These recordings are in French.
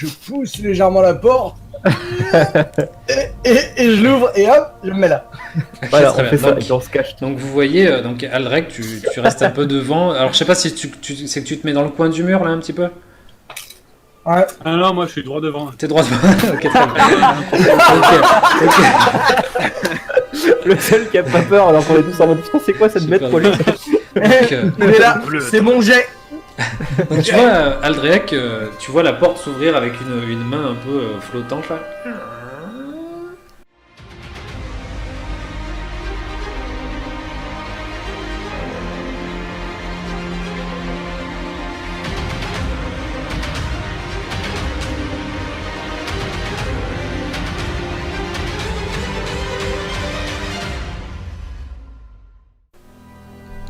je pousse légèrement la porte. et je l'ouvre et hop, je me mets là. Voilà, Très on fait bien. ça Donc- et on se cache. Donc vous voyez, donc Aldrich, tu restes un peu devant. Alors je sais pas si c'est que tu te mets dans le coin du mur là un petit peu. Ouais. Ah non, moi je suis droit devant. T'es droit devant. Ok, très bien. Ok. Le seul qui a pas peur alors qu'on est tous en mode putain, c'est quoi cette bête Super. poilue? Donc, Mais là, c'est mon jet. donc, tu vois, Aldrich, tu vois la porte s'ouvrir avec une main un peu flottante là.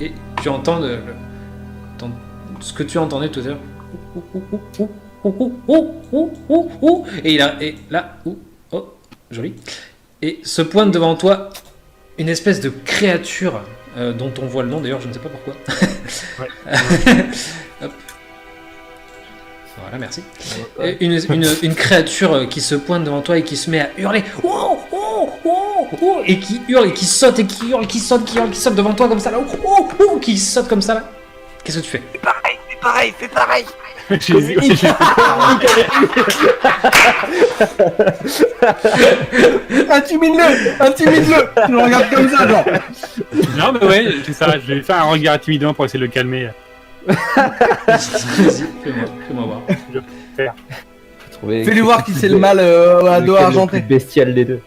Et tu entends ce que tu entendais tout à l'heure. Et là, oh, joli. Et se pointe devant toi une espèce de créature dont on voit le nom d'ailleurs, je ne sais pas pourquoi. Hop. Voilà, merci. Et une créature qui se pointe devant toi et qui se met à hurler. Et qui hurle et qui saute et qui hurle, qui saute devant toi comme ça là. Qui saute comme ça là. Qu'est-ce que tu fais? Fais pareil. Intimide-le. Tu le regardes comme ça, genre. Non, mais ouais, c'est ça. Je vais faire un regard intimidant pour essayer de le calmer. Vas-y, fais-moi voir. Fais-lui voir qui c'est le mal à dos argenté. Le plus bestial des deux.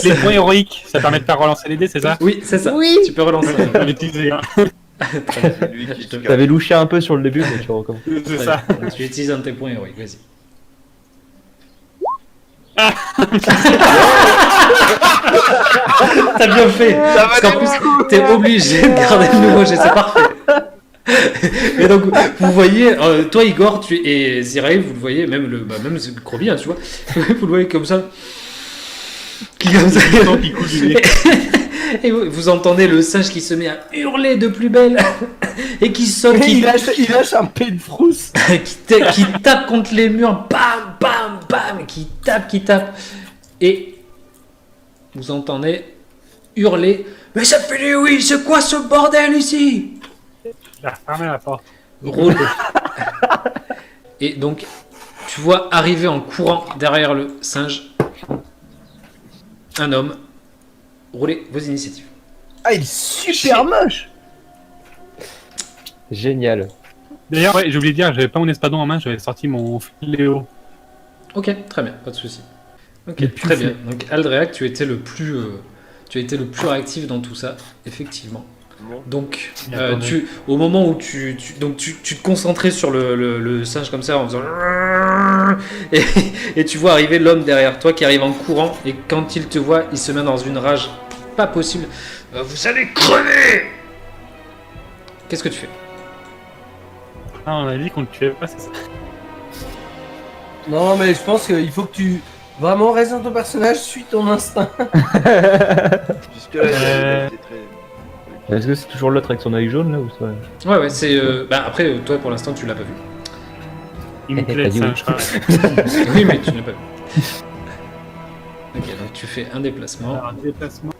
Les points héroïques, ça permet de faire relancer les dés, c'est ça? Oui, c'est ça. Oui. Tu peux relancer. Je vais l'utiliser, hein. C'est lui qui se T'avais louché un peu sur le début, mais tu recommences. C'est ça. Tu utilises un de tes points héroïques, vas-y. T'as bien fait. Parce qu'en plus, t'es obligé de garder le nouveau jet, c'est parfait. Et donc, vous voyez, toi Igor, et Ziraï, vous le voyez, même le Crobi, hein, tu vois, vous le voyez comme ça. Qui comme ça. Qui coule du nez. Et vous entendez le singe qui se met à hurler de plus belle et qui saute, Il lâche un pet de frousse. qui tape contre les murs, bam, bam, bam, qui tape. Et vous entendez hurler, mais ça fait du oui, c'est quoi ce bordel ici? J'ai refermé la porte. Roule. Et donc, tu vois arriver en courant derrière le singe un homme. Roulez vos initiatives. Ah, il est super moche. Génial. D'ailleurs, ouais, j'ai oublié de dire, j'avais pas mon espadon en main, j'avais sorti mon fléau. Ok, très bien, pas de souci. Ok, Le plus très bien. Donc Aldreac, tu étais le plus réactif dans tout ça, effectivement. Bon. Donc, Bien, au moment où tu te concentrais sur le singe comme ça en faisant et tu vois arriver l'homme derrière toi qui arrive en courant et quand il te voit, il se met dans une rage pas possible. Vous allez crever. Qu'est-ce que tu fais? Ah, on a dit qu'on ne tuait pas, c'est ça. Non, mais je pense qu'il faut que tu vraiment restes dans ton personnage, suis ton instinct. Jusque là, c'était très. Est-ce que c'est toujours l'autre avec son œil jaune là ou ça? Ouais, c'est. Après, toi pour l'instant, tu l'as pas vu. Il me T'as plaît, dit ça, oui. je crois. Oui, mais tu ne l'as pas vu. Ok, donc tu fais un déplacement. Alors, un déplacement.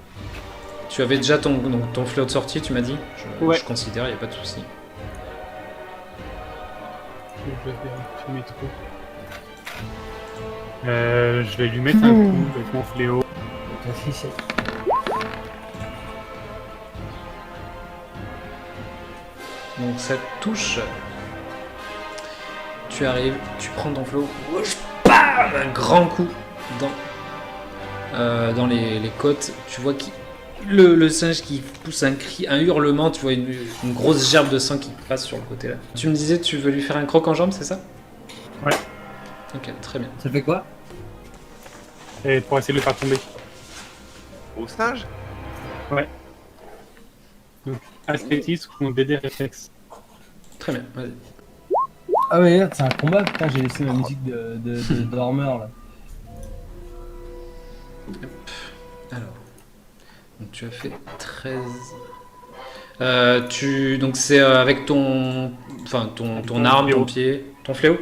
Tu avais déjà ton fléau de sortie, tu m'as dit Ouais. Je considère, il n'y a pas de souci. Je vais vérifier mes trucs. Je vais lui mettre un coup avec mon fléau. Donc ça touche. Tu arrives, tu prends ton flot, bam, un grand coup dans les côtes. Tu vois le singe qui pousse un cri, un hurlement. Tu vois une grosse gerbe de sang qui passe sur le côté là. Tu me disais, tu veux lui faire un croc en jambe, c'est ça? Ouais. Ok, très bien. Ça fait quoi? Et pour essayer de le faire tomber. Au singe? Athlétisme ou BD réflexe. Très bien, vas-y. Ah ouais, c'est un combat, putain, j'ai laissé ma musique de dormeur là. Alors, donc tu as fait 13. Donc c'est avec ton arme, ton pied, ton fléau.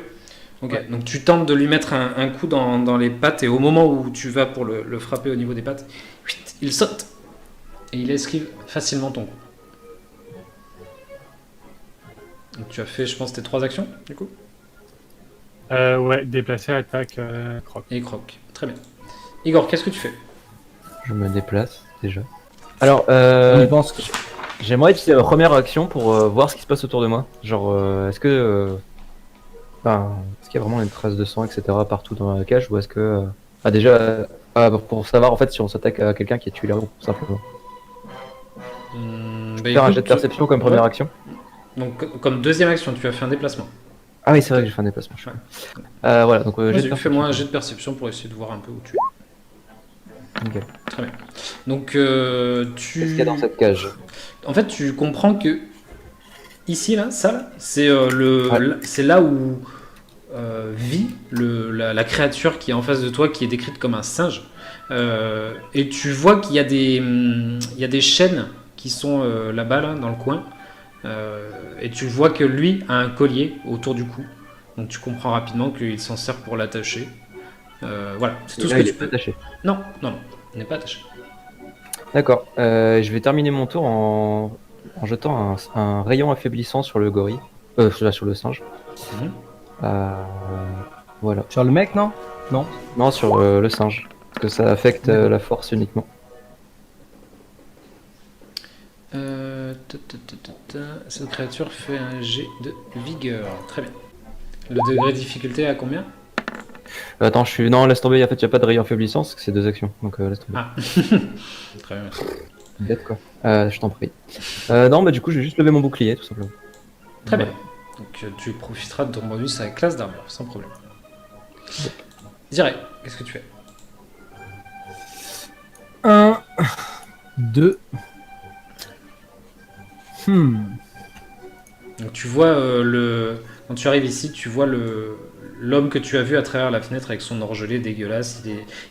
Ok. Ouais. Donc tu tentes de lui mettre un coup dans les pattes et au moment où tu vas pour le frapper au niveau des pattes, il saute et il esquive facilement ton coup. Donc tu as fait, je pense, tes 3 actions du coup. Ouais, déplacer, attaque, croc. Et croc. Très bien. Igor, qu'est-ce que tu fais? Je me déplace déjà. Alors, Je pense que... j'aimerais utiliser la première action pour voir ce qui se passe autour de moi. Genre, est-ce que. Est-ce qu'il y a vraiment une trace de sang, etc. partout dans la cage ou est-ce que. Déjà, pour savoir en fait si on s'attaque à quelqu'un qui a tué l'héros, tout simplement. Faire un jet de perception comme première action. Donc, comme deuxième action, tu as fait un déplacement. Ah oui, c'est vrai que j'ai fait un déplacement. Voilà, donc jet de Vas-y, perception. fais-moi un jet de perception pour essayer de voir un peu où tu es. Ok. Très bien. Donc, tu. Qu'est-ce qu'il y a dans cette cage? En fait, tu comprends que ici, là, ça, là, c'est Ouais. c'est là où vit la créature qui est en face de toi, qui est décrite comme un singe. Et tu vois qu'il y a des chaînes qui sont là-bas, là, dans le coin. Et tu vois que lui a un collier autour du cou. Donc tu comprends rapidement qu'il s'en sert pour l'attacher. Voilà, c'est tout ce que Il tu est pas peux. attaché. Non, il n'est pas attaché. D'accord. Je vais terminer mon tour en jetant un rayon affaiblissant sur le gorille. Sur le singe. Mhm. Voilà. Sur le mec, non? Non. Non, sur le singe. Parce que ça affecte la force uniquement. Cette créature fait un jet de vigueur. Très bien. Le degré de difficulté à combien? Attends, Non, laisse tomber. En fait, il n'y a pas de rayon affaiblissant, parce que c'est 2 actions. Donc laisse tomber. Ah. Très bien, merci. Bête quoi. Je t'en prie. Non, bah du coup, je vais juste lever mon bouclier, tout simplement. Très bien. Donc tu profiteras de ton bonus avec classe d'armure, sans problème. Dirais, qu'est-ce que tu fais? 1, 2. Donc tu vois quand tu arrives ici, tu vois l'homme que tu as vu à travers la fenêtre avec son orgelet dégueulasse.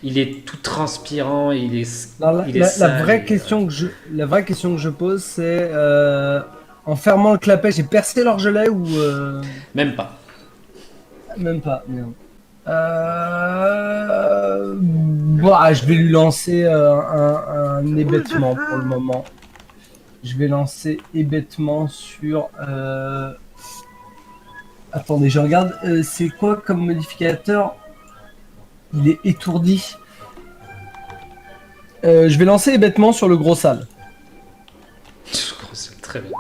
Il est tout transpirant, il est La sale, vraie question que je pose, c'est en fermant le clapet, j'ai percé l'orgelet ou même pas. même pas. Merde. Je vais lui lancer un hébétement pour le moment. Je vais lancer hébétement sur. Attendez, je regarde. C'est quoi comme modificateur? Il est étourdi. Je vais lancer hébétement sur le gros sale. C'est très bien.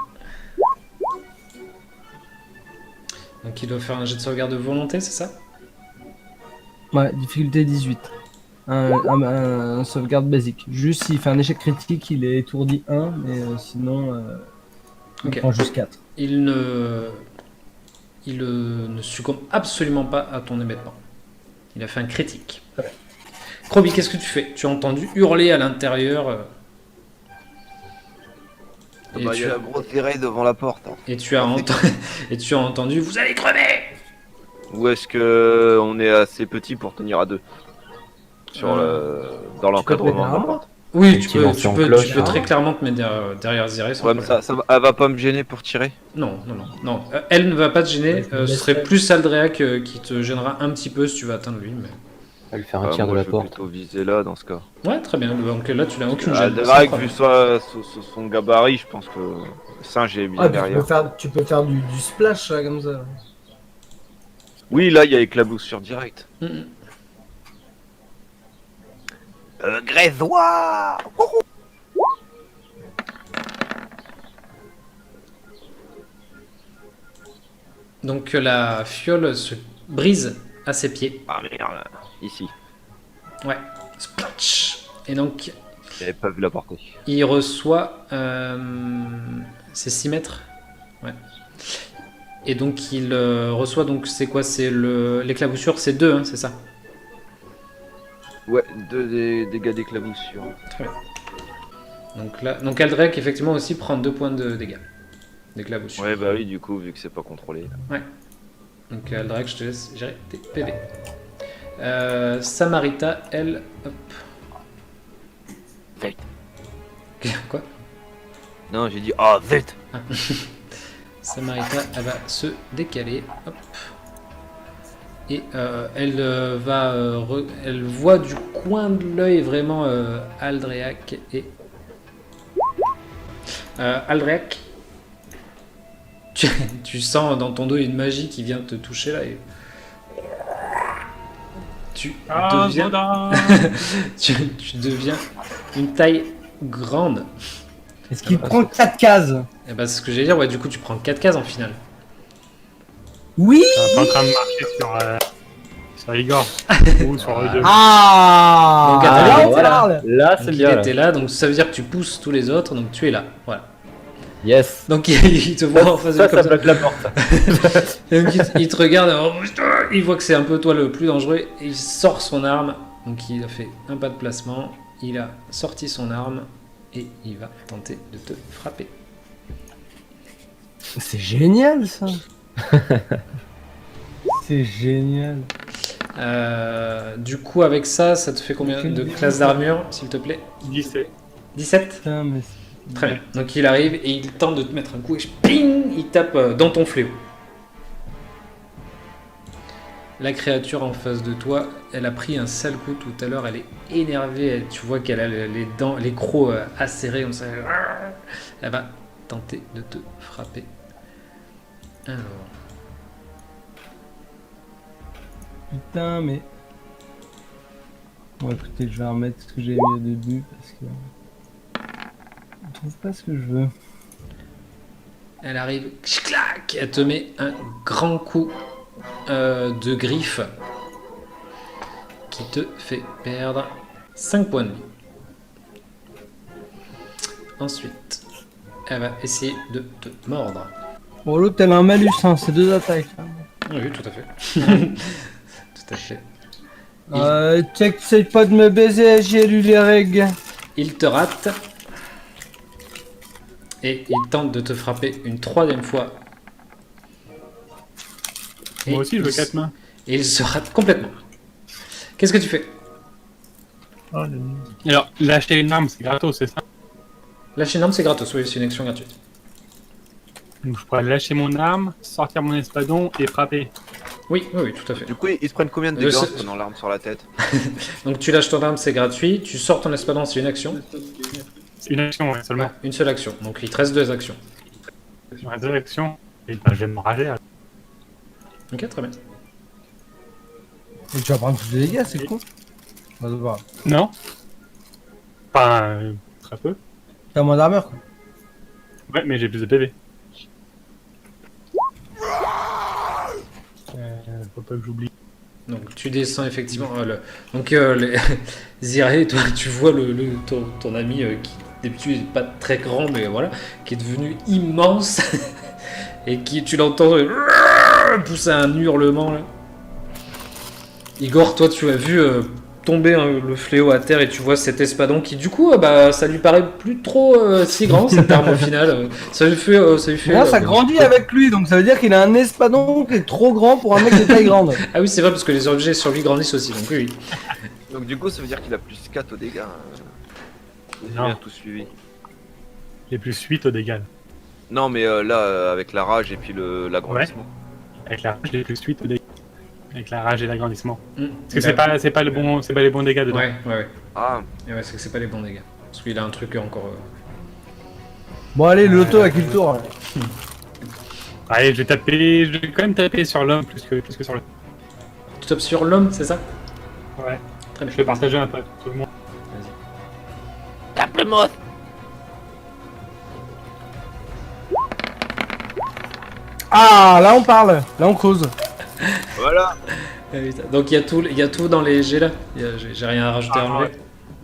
Donc il doit faire un jet de sauvegarde de volonté, c'est ça? Ouais, difficulté 18. Un sauvegarde basique. Juste s'il fait un échec critique, il est étourdi 1, mais sinon, il prend juste 4. Il ne succombe absolument pas à ton émettement. Il a fait un critique. Krobi, qu'est-ce que tu fais? Tu as entendu hurler à l'intérieur. Il y a la grosse virée devant la porte. Hein. Et tu as entendu, vous allez crever! Ou est-ce que on est assez petit pour tenir à 2 dans l'encadrement de la porte? Oui, Tu tu peux cloche, très clairement te mettre derrière Ziré. Ouais, mais elle va pas me gêner pour tirer? Non. Elle ne va pas te gêner. Ce serait plus Aldrea qui te gênera un petit peu si tu vas atteindre lui. Mais... Elle va lui faire un tir de moi, la je vais porte. plutôt viser là dans ce cas. Ouais, très bien. Donc là, tu n'as aucune gêne. Aldera, vu son gabarit, je pense que le singe est bien derrière. Tu peux faire du splash là, comme ça. Oui, là, il y a éclaboussure direct. Grésois! Donc la fiole se brise à ses pieds. Ah merde, ici. Ouais. Splatch. Et donc, J'avais pas vu la portée. il reçoit... c'est 6 mètres. Ouais. Et donc, il reçoit... Donc, c'est quoi? C'est l'éclaboussure, c'est 2, hein, c'est ça? Ouais, 2 dégâts d'éclaboussure. Très bien. Donc Aldrek, effectivement, aussi prend 2 points de dégâts d'éclaboussure. Ouais, bah oui, du coup, vu que c'est pas contrôlé. Donc Aldrek, je te laisse gérer tes PV. Samarita, elle... Hop. Fake. Quoi? Non, j'ai dit oh vite. Samarita, elle va se décaler. Hop. Et elle elle voit du coin de l'œil vraiment Aldréac et Aldréac. Tu sens dans ton dos une magie qui vient te toucher là et tu deviens Zoda. tu deviens une taille grande. Est-ce qu'il prend 4 cases? Et bah c'est ce que j'allais dire, ouais, du coup tu prends 4 cases en finale. Oui. T'es en train de marcher sur Igor. Ou sur eux deux. Ah, Donc, là, on voilà. parle. Là, Donc c'est il bien. était là, donc ça veut dire que tu pousses tous les autres, donc tu es là. Voilà. Yes. Donc il te voit en face de Ça, lui comme ça ça. bloque la porte. Et donc, il te regarde, oh, putain, il voit que c'est un peu toi le plus dangereux, et il sort son arme. Donc il a fait un pas de placement, il a sorti son arme et il va tenter de te frapper. C'est génial ça. C'est génial. Du coup avec ça, ça te fait combien de classes d'armure, s'il te plaît? 17. 17. Putain, mais Très bien. Donc il arrive et il tente de te mettre un coup et ping, il tape dans ton fléau. La créature en face de toi, elle a pris un sale coup tout à l'heure, elle est énervée, tu vois qu'elle a les dents, les crocs acérés comme ça. Elle va tenter de te frapper. Alors, putain, mais. Bon, écoutez, je vais remettre ce que j'ai mis au début parce que. Je trouve pas ce que je veux. elle arrive, clac, elle te met un grand coup de griffe qui te fait perdre 5 points de vie. Ensuite, elle va essayer de te mordre. Bon, l'autre, elle a un malus, hein, c'est 2 attaques. Oui, tout à fait. Tout à fait. T'essayes pas de me baiser, j'ai lu les règles. Il te rate. Et il tente de te frapper une 3e fois. Et Moi aussi, je veux il 4 mains. Et il se rate complètement. Qu'est-ce que tu fais? Alors, lâcher une arme, c'est gratos, c'est ça? Lâcher une arme, c'est gratos. Oui, c'est une action gratuite. Donc, je pourrais lâcher mon arme, sortir mon espadon et frapper. Oui, oui, oui, tout à fait. Du coup, ils se prennent combien de Le dégâts en seul- prenant l'arme sur la tête? Donc tu lâches ton arme, c'est gratuit. Tu sors ton espadon, c'est une action. Une action, ouais, seulement. Ouais, une seule action. Donc il te reste 2 actions. Sur la deux actions. Et ben, je vais me rager. Alors. Ok, très bien. Et tu vas prendre tous les dégâts, c'est con. On va voir. Non? Enfin, très peu. T'as moins d'armure, quoi. Ouais, mais j'ai plus de PV. Faut pas que j'oublie. Donc tu descends effectivement. Ziré, toi, tu vois ton ami qui d'habitude n'est pas très grand, mais voilà, qui est devenu immense et qui tu l'entends pousser un hurlement là. Igor, toi tu as vu tomber le fléau à terre et tu vois cet espadon qui du coup ça lui paraît plus trop si grand cette arme au final. Ça lui fait Là, ça grandit avec lui, donc ça veut dire qu'il a un espadon qui est trop grand pour un mec de taille grande. Ah oui, c'est vrai parce que les objets sur lui grandissent aussi, donc oui. Donc du coup, ça veut dire qu'il a plus 4 aux dégâts. J'ai Non. bien tout suivi. J'ai plus 8 au dégâts. Non, mais là, avec la rage et puis l'agrandissement. Avec la rage, j'ai plus 8 au dégâts. Avec la rage et l'agrandissement. Mm. Parce que c'est pas les bons dégâts dedans. Ouais. Ah, Et ouais, c'est que c'est pas les bons dégâts. Parce qu'il a un truc encore. Bon, allez, l'auto à qui le tour. Là. Allez, je vais quand même taper sur l'homme plus que sur le. Tu tapes sur l'homme, c'est ça? Ouais. Très bien. Je vais partager un peu avec tout le monde. tape le mot. Ah, là, on parle. Là, on cause. Voilà. Ah, putain. Donc il y a tout dans les G là. J'ai rien à rajouter à enlever.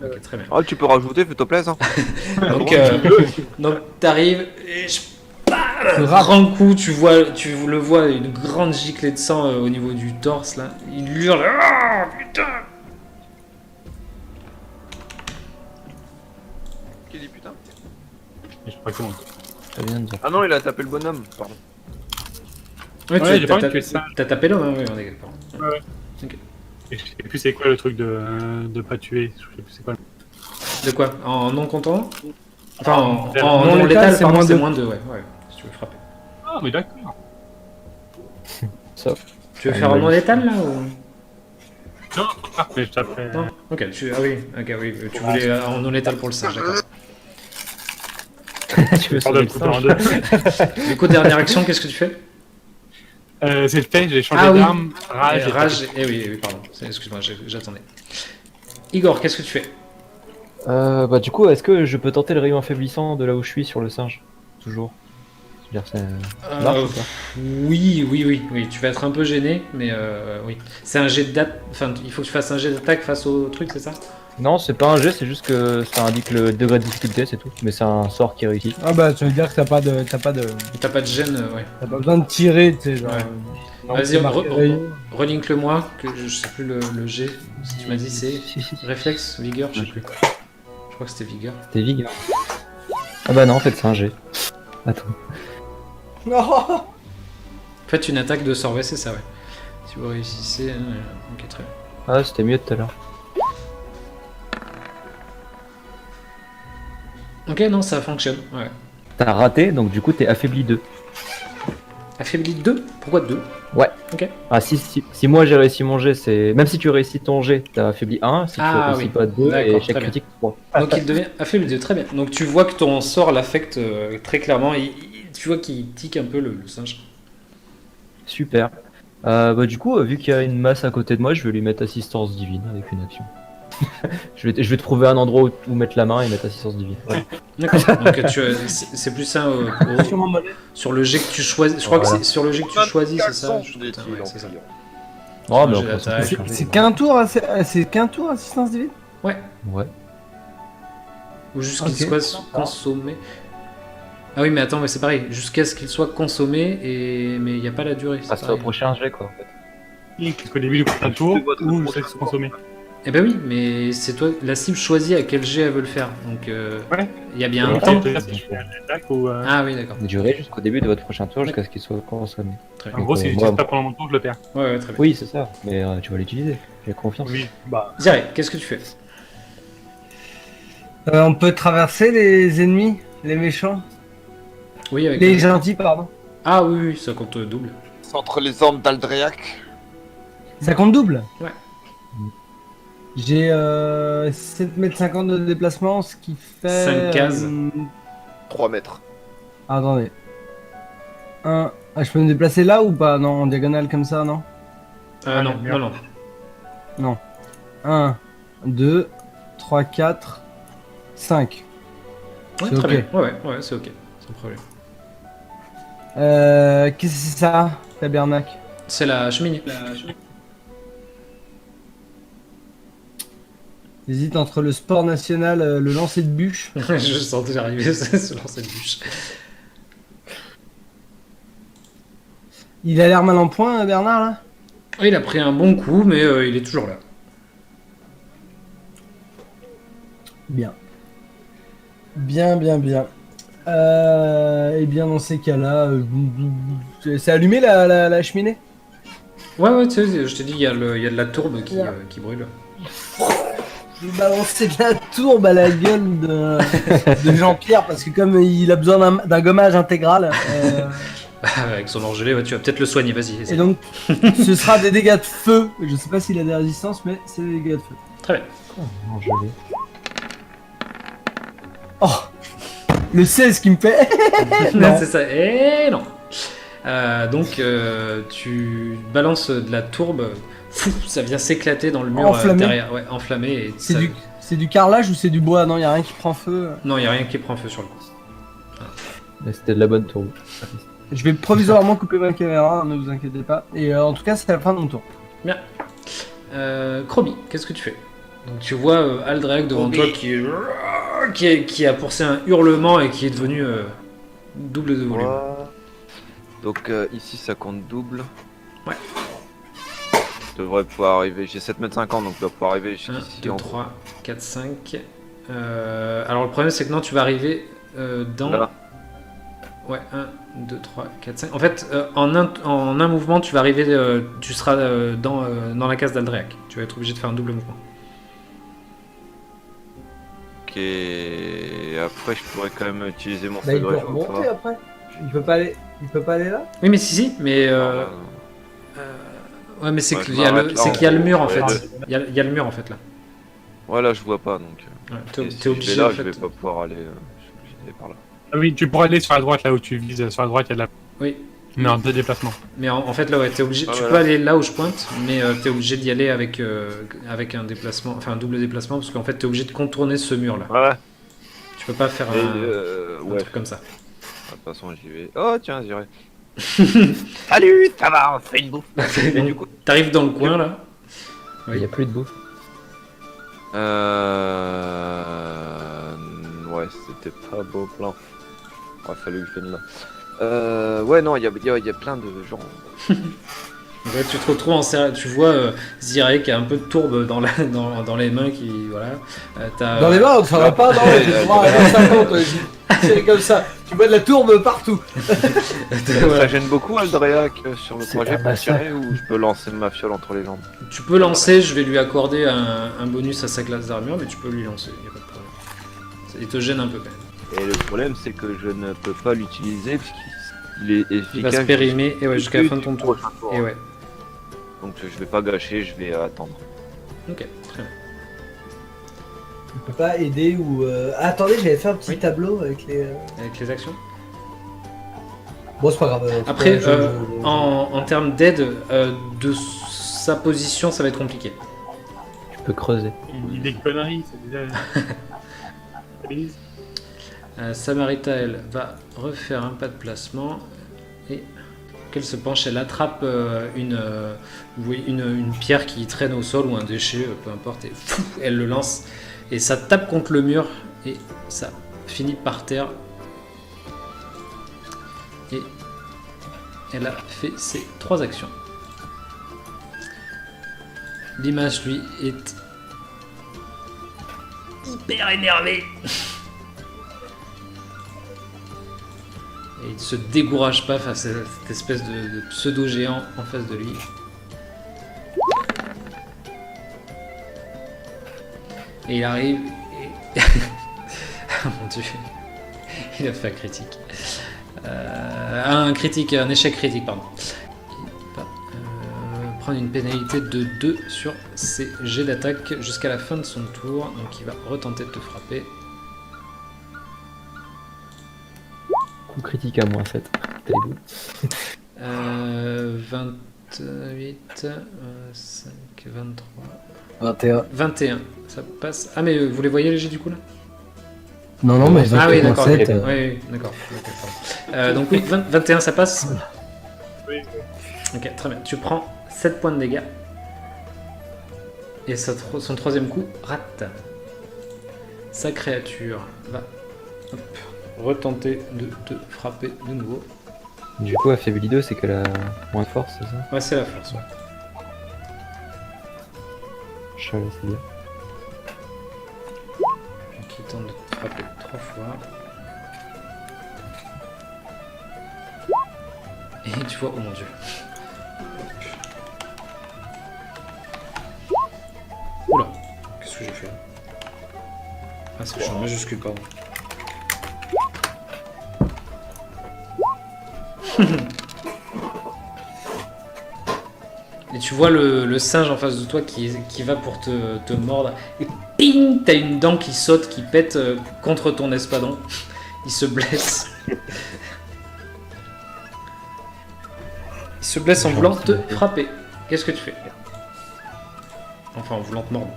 Ok, très bien. Oh, tu peux rajouter, fais-toi plaisir. Donc t'arrives et Ce rat. grand coup, tu le vois une grande giclée de sang au niveau du torse là. Il hurle. Ah putain. Qui dit putain? Et je crois que c'est bon. Ça vient de dire. Ah non, il a tapé le bonhomme, pardon. Ouais, Ouais, j'ai pas envie de tuer ça. T'as tapé l'homme, hein, oui, on est d'accord. Et je sais plus c'est quoi le truc de pas tuer. Je sais plus c'est quoi. De quoi? En non content? Enfin, en Non non létal, létal, c'est pardon, moins c'est deux. moins 2, ouais. Si tu veux frapper. Ah, mais d'accord. Ça. Tu veux Ah, faire en ouais. non létal là ou... Non, mais je taperai. Non. Ok, ah oui, tu voulais en non létal pour le singe, d'accord. Tu veux Peur sauver de le couper en singe. deux. Du coup, dernière action, qu'est-ce que tu fais? C'est le fait, j'ai changé Ah oui. d'arme. Rage. et Rage, oui, pardon. Excuse-moi, j'attendais. Igor, qu'est-ce que tu fais? Bah du coup, est-ce que je peux tenter le rayon affaiblissant de là où je suis sur le singe? Toujours. Je veux dire, ça marche ou pas? Oui, tu vas être un peu gêné, mais oui. C'est un jet d'attaque, enfin, il faut que tu fasses un jet d'attaque face au truc, c'est ça? Non, c'est pas un jet, c'est juste que ça indique le degré de difficulté, c'est tout. Mais c'est un sort qui réussit. Ah bah, ça veut dire que t'as pas de. T'as pas de gêne, ouais. T'as pas besoin de tirer, tu sais, genre. Ouais. non, Vas-y, c'est marqué rayon. relink-le-moi, que je sais plus le G. Si tu m'as dit c'est Si, si, si. réflexe, vigueur, je sais plus. Je crois que c'était vigueur. C'était vigueur. Ah bah non, en fait, c'est un jet. Attends. En fait, une attaque de sort, ouais, c'est ça, ouais. Si vous réussissez, ok, très bien. Ah, c'était mieux tout à l'heure. Ok, non, ça fonctionne, ouais. T'as raté, donc du coup, t'es affaibli 2. Affaibli 2? Pourquoi 2? Ouais. Ok. Ah, si moi j'ai réussi mon jet, c'est. Même si tu réussis ton jet, t'as affaibli 1. Si tu Ah, réussis oui. pas 2, D'accord, et très échec bien. critique 3. Donc il devient affaibli 2, très bien. Donc tu vois que ton sort l'affecte très clairement. Tu vois qu'il tique un peu le singe. Super. Bah du coup, vu qu'il y a une masse à côté de moi, je vais lui mettre assistance divine avec une action. je vais trouver un endroit où mettre la main et mettre assistance divine. Ouais. D'accord. Donc c'est plus ça sur le jet que tu choisis. Je crois que c'est sur le jet que tu choisis, c'est ça. Putain, ouais, c'est ça. Oh, mais J'ai après, ça l'attaque. peut changer. C'est qu'un tour, c'est qu'un tour assistance divine. Ouais. Ou jusqu'à Ok. ce qu'il soit consommé. Ah oui, mais attends, mais c'est pareil. Jusqu'à ce qu'il soit consommé, mais il n'y a pas la durée. c'est Ah, c'est au pareil. prochain jet quoi en fait. Jusqu'au début du prochain tour, ou ça se consommer. Eh ben oui, mais c'est toi, la cible choisit à quel jet elle veut le faire. Donc Ouais. il y a bien un Ouais. temps. Si je fais une attaque ou. Ah oui, d'accord. Durée jusqu'au début de votre prochain tour jusqu'à ce qu'il soit consommé. Très En bien. gros, si moi, j'utilise pas pendant mon tour, je le perds. Ouais, très bien. Oui, c'est ça. Mais tu vas l'utiliser. J'ai confiance. Oui, bah. Ziré, qu'est-ce que tu fais? On peut traverser les ennemis, les méchants, Oui, avec. les gentils, pardon. Ah oui, ça compte double. C'est entre les armes d'Aldréac. Ça compte double. Ouais. J'ai 7,50 m de déplacement, ce qui fait. 5 cases. 3 mètres. Attendez. Ah, je peux me déplacer là ou pas? Non, en diagonale comme ça, non? Non, merde. non. 1, 2, 3, 4, 5. Ouais, C'est très ok. bien. Ouais, c'est ok. Sans problème. Qu'est-ce que c'est ça, tabernacle? C'est la cheminée. J'hésite entre le sport national, le lancer de bûche. Je sentais j'arrivais, ça se lancer de bûche. Il a l'air mal en point, Bernard, là? Il a pris un bon coup, mais il est toujours là. Bien. Bien. Et bien, dans ces cas-là, c'est allumé la cheminée? Ouais, tu sais, je t'ai dit, il y a de la tourbe qui brûle. Je vais balancer de la tourbe à la gueule de Jean-Pierre parce que comme il a besoin d'un gommage intégral, Avec son orgelé, ouais, tu vas peut-être le soigner, vas-y. et essaie. donc ce sera des dégâts de feu. Je sais pas s'il a des résistances, mais c'est des dégâts de feu. Très bien. Non, je l'ai. Oh, le 16 qui me fait. Non. C'est ça. Et non. Donc tu balances de la tourbe, fou, ça vient s'éclater dans le mur Enflammé. derrière, ouais, enflammé. Et C'est ça- du carrelage ou c'est du bois? Non, y a rien qui prend feu. Non, il n'y a rien qui prend feu sur le coup. Mais c'était de la bonne tour. Je vais provisoirement couper ma caméra, ne vous inquiétez pas. Et en tout cas, c'est la fin de mon tour. Bien. Chromie, qu'est-ce que tu fais? Donc tu vois Aldréac devant toi qui a poussé un hurlement et qui est devenu double de volume. Donc ici ça compte double. Ouais. Je devrais pouvoir arriver. J'ai 7,50 m donc je dois pouvoir arriver 1, ici 2, en 3, 4, 5. Alors le problème c'est que non, tu vas arriver dans... Là. Ouais, 1, 2, 3, 4, 5. En fait, en un mouvement, tu vas arriver, tu seras dans la case d'Aldréac. Tu vas être obligé de faire un double mouvement. bloc et après je pourrais quand même utiliser mon Bah, il peut feu ou remonter pas. après. Il peut pas aller là. Oui, mais si, mais. Euh, Ouais, mais c'est Ouais, qu'il je y a m'arrête le, là, c'est qu'il y a le en mur en gros, fait. ouais. Il y a le mur en fait là. Voilà, je vois pas donc. Ouais, Et t'es si je obligé vais là, en je fait. vais pas pouvoir aller. Je suis obligé d'aller par là. Ah oui, tu pourrais aller sur la droite, là où tu vises. Sur la droite, il y a de la. Oui. Mais en 2 déplacements. Mais en fait là ouais, t'es obligé. Ah, Tu voilà. peux aller là où je pointe, mais t'es obligé d'y aller avec un déplacement, enfin un double déplacement, parce qu'en fait t'es obligé de contourner ce mur là. Ouais. Tu peux pas faire Et un ouais. truc comme ça. De toute façon, j'y vais. Oh tiens, j'irai. Salut, ça va, on fait une bouffe. Et du coup. T'arrives dans le coin là. Il n'y a plus de bouffe. Ouais, c'était pas beau plan. Il fallu que je vienne là. Ouais, non, il y a plein de gens. En fait, tu te retrouves en serre, tu vois Zirek qui a un peu de tourbe dans les mains qui voilà. Dans les mains, ça va pas, non, Ouais, j'ai droit à 50, c'est comme ça. Tu vois de la tourbe partout. Ça gêne beaucoup Aldreac sur le C'est projet un pour massacre. tirer ou je peux lancer ma fiole entre les jambes? Tu peux lancer, je vais lui accorder un bonus à sa classe d'armure, mais tu peux lui lancer, y a pas de problème. Il te gêne un peu quand même. Et le problème c'est que je ne peux pas l'utiliser puisqu'il est efficace. Il va se périmer et ouais, jusqu'à la fin de ton tour. prochain tour. Et ouais. Donc je vais pas gâcher, je vais attendre. Ok, très bien. Tu peux pas aider ou. Ah, attendez, j'avais fait un petit Oui. tableau avec les. Avec les actions. Bon, c'est pas grave. Après, je- en termes d'aide, de sa position, ça va être compliqué. Tu peux creuser. Il dit des conneries, c'est déjà. Samarita, elle, va refaire un pas de placement et qu'elle se penche, elle attrape une pierre qui traîne au sol ou un déchet, peu importe, et elle le lance et ça tape contre le mur et ça finit par terre. Et elle a fait ses 3 actions. L'image, lui, est hyper énervé. Et il se décourage pas face à cette espèce de pseudo-géant en face de lui. Et il arrive et... oh mon dieu. Il a fait un critique. Un échec critique, pardon. Il va prendre une pénalité de 2 sur ses jets d'attaque jusqu'à la fin de son tour. Donc il va retenter de te frapper. Coup critique à moins 7. 28, 5, 23, 21. 21. Ça passe. Ah, mais vous les voyez les jets du coup là? Non, non, mais Ah oui, d'accord. 27, Oui, oui, d'accord. Ok, pardon. Donc oui, 21 ça passe. Oui, Ok, très bien. Tu prends 7 points de dégâts. Et son troisième coup rate. Sa créature va retenter de te frapper de nouveau. Du coup, affaibli 2, c'est qu'elle a moins de force, c'est ça? Ouais, c'est la force, ouais. Je savais, c'est bien. Donc il tente de te frapper 3 fois. Et tu vois, oh mon dieu. Oula, qu'est-ce que j'ai fait là? Ah, c'est en majuscule, pardon. Et tu vois le singe en face de toi qui va pour te mordre. Et ping, t'as une dent qui saute, qui pète contre ton espadon. Il se blesse. Il se blesse en voulant te frapper. Qu'est-ce que tu fais? Enfin, en voulant te mordre.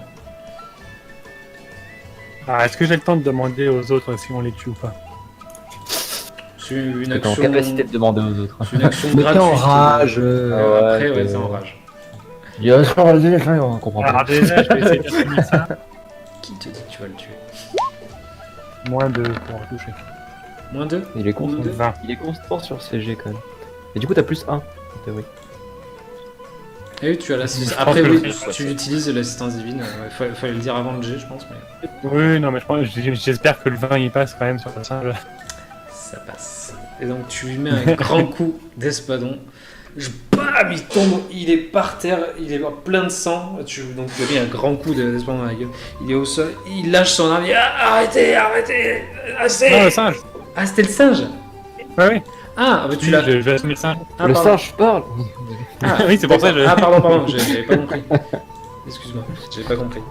Ah, est-ce que j'ai le temps de demander aux autres si on les tue ou pas? C'est une T'es en action. capacité de demander aux autres. C'est une action Mais t'es gratuite. en rage. Après, ouais, que- c'est en rage. Il y a sur le téléphone, on comprend Alors pas. déjà, je vais essayer de finir ça. Qui te dit que tu vas le tuer? Moins 2 pour toucher. Moins 2? Il est constant. 20. Il est constant sur CG quand même. Et du coup, t'as plus 1 en théorie. Ah oui, tu as l'assistance. Je pense Après, que oui, le- tu utilises l'assistance divine. Fallait le dire avant le G, je pense, mais Oui, non, mais j'espère que le 20 il passe quand même sur le singe. ça passe. Et donc, tu lui mets un grand coup d'espadon. Bam, il tombe, il est par terre, il est plein de sang. Donc tu lui as mis un grand coup d'espoir dans la gueule. Il est au sol, il lâche son arme, il dit arrêtez, assez. Non, le singe. Ah, c'était le singe. Ouais, ouais. Ah, bah, tu Si, l'as. je vais assumer le singe. Ah, le pardon. singe parle. Ah, Oui, c'est pour ça que je- Ah, pardon, j'avais pas compris. Excuse-moi, j'avais pas compris.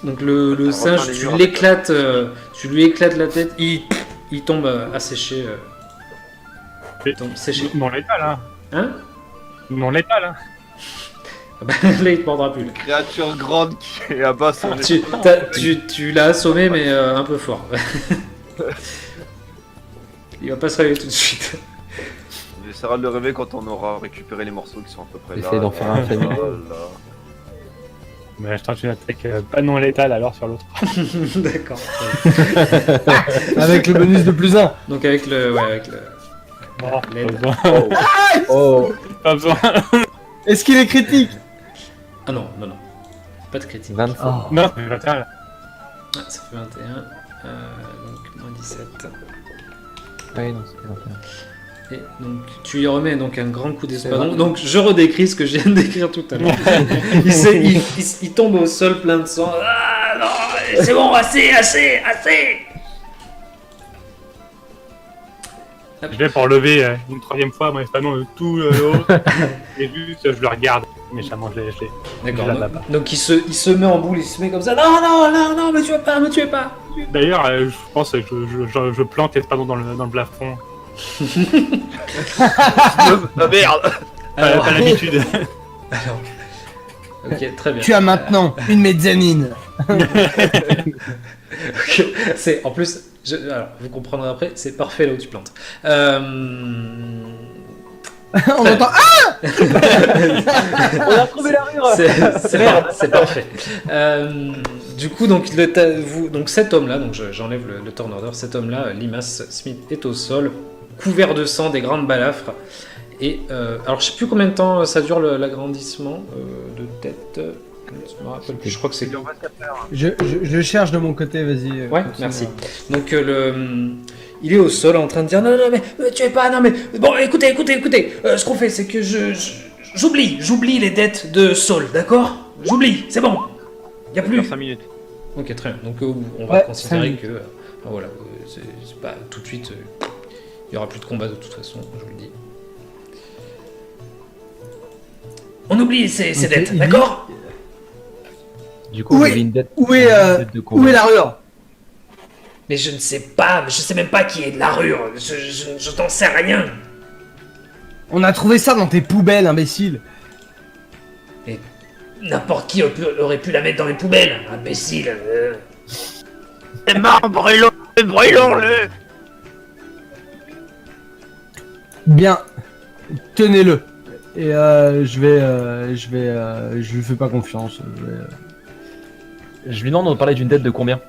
Donc le On singe, reprend les tu murs, l'éclates, tu lui éclates la tête, il tombe asséché. Il tombe séché. Non létal, hein. Hein Non létal, hein. Ah bah, là, il te mordra plus. Là. Créature grande qui est abat son Tu l'as assommé, mais un peu fort. Il va pas se réveiller tout de suite. On essaiera de le réveiller quand on aura récupéré les morceaux qui sont à peu près là. Essaye d'en faire un famille. Là. Mais je tente une attaque pas non létale alors sur l'autre. D'accord. Avec le bonus de plus 1. Donc avec le... Ouais, avec le... Non, L'aide. pas besoin. Oh. Pas besoin. Est-ce qu'il est critique? Ah non. Pas de critique. 25. Oh. Non, c'est 21 là. Ah, ça fait 21. Donc moins 17. Oui, non, c'est 21. Et donc tu lui remets donc un grand coup d'espadon. Donc je redécris ce que je viens de décrire tout à l'heure. il tombe au sol plein de sang. Ah non, c'est bon, assez. Je vais pour lever une troisième fois mon espadon de tout le haut. Et juste, je le regarde méchamment. Je l'ai. D'accord. Je l'abat pas. Donc il se met en boule, il se met comme ça. Non, me tuez pas. D'ailleurs, je pense que je plante l'espadon dans le plafond. Ah merde. Alors, Pas l'habitude. ok, très bien. Tu as maintenant une mezzanine. C'est en plus, alors vous comprendrez après, c'est parfait là où tu plantes. On entend. On a trouvé la rure. C'est parfait. Du coup, donc, donc cet homme-là, donc j'enlève le turn order, cet homme-là, Limas Smith, est au sol, couvert de sang, des grandes balafres. Et alors, je sais plus combien de temps ça dure l'agrandissement de tête. Je me rappelle plus. Je crois que c'est. Je cherche de mon côté, vas-y. Ouais, continue. merci. Donc il est au sol en train de dire non, mais tu es pas, non, mais bon, écoutez. Ce qu'on fait, c'est que j'oublie les dettes de Saul, d'accord? J'oublie, c'est bon. Y a plus. 5 minutes. Ok, très bien. Donc on va Ouais, considérer 5 minutes. que voilà, c'est pas tout de suite. Il y aura plus de combat de toute façon, je vous le dis. On oublie ces Ok, dettes, il d'accord? Du coup, Où vous est- avez une dette. Où est, une dette de où combien est la rure? Mais je ne sais pas, je sais même pas qui est de la rure. Je t'en sais rien. On a trouvé ça dans tes poubelles, imbécile. N'importe qui aurait pu la mettre dans les poubelles, imbécile. C'est mort, brûlons-le. Bien. Tenez-le. Et je lui fais pas confiance. Je lui demande de parler d'une dette de combien?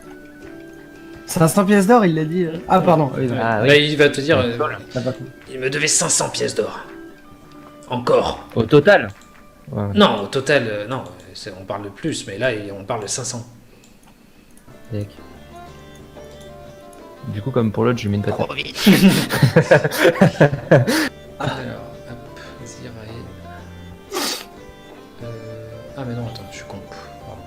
500 pièces d'or, il l'a dit. Ah, pardon. Oui, non, Ah Là, il va te dire, t'as pas compris. il me devait 500 pièces d'or. Encore. Au total. Ouais. Non, au total, non, on parle de plus, mais là, on parle de 500. Tac. Du coup, comme pour l'autre, je lui mets une patate. Alors, hop, Zirae. Ah, mais non, attends, je suis con. Pardon.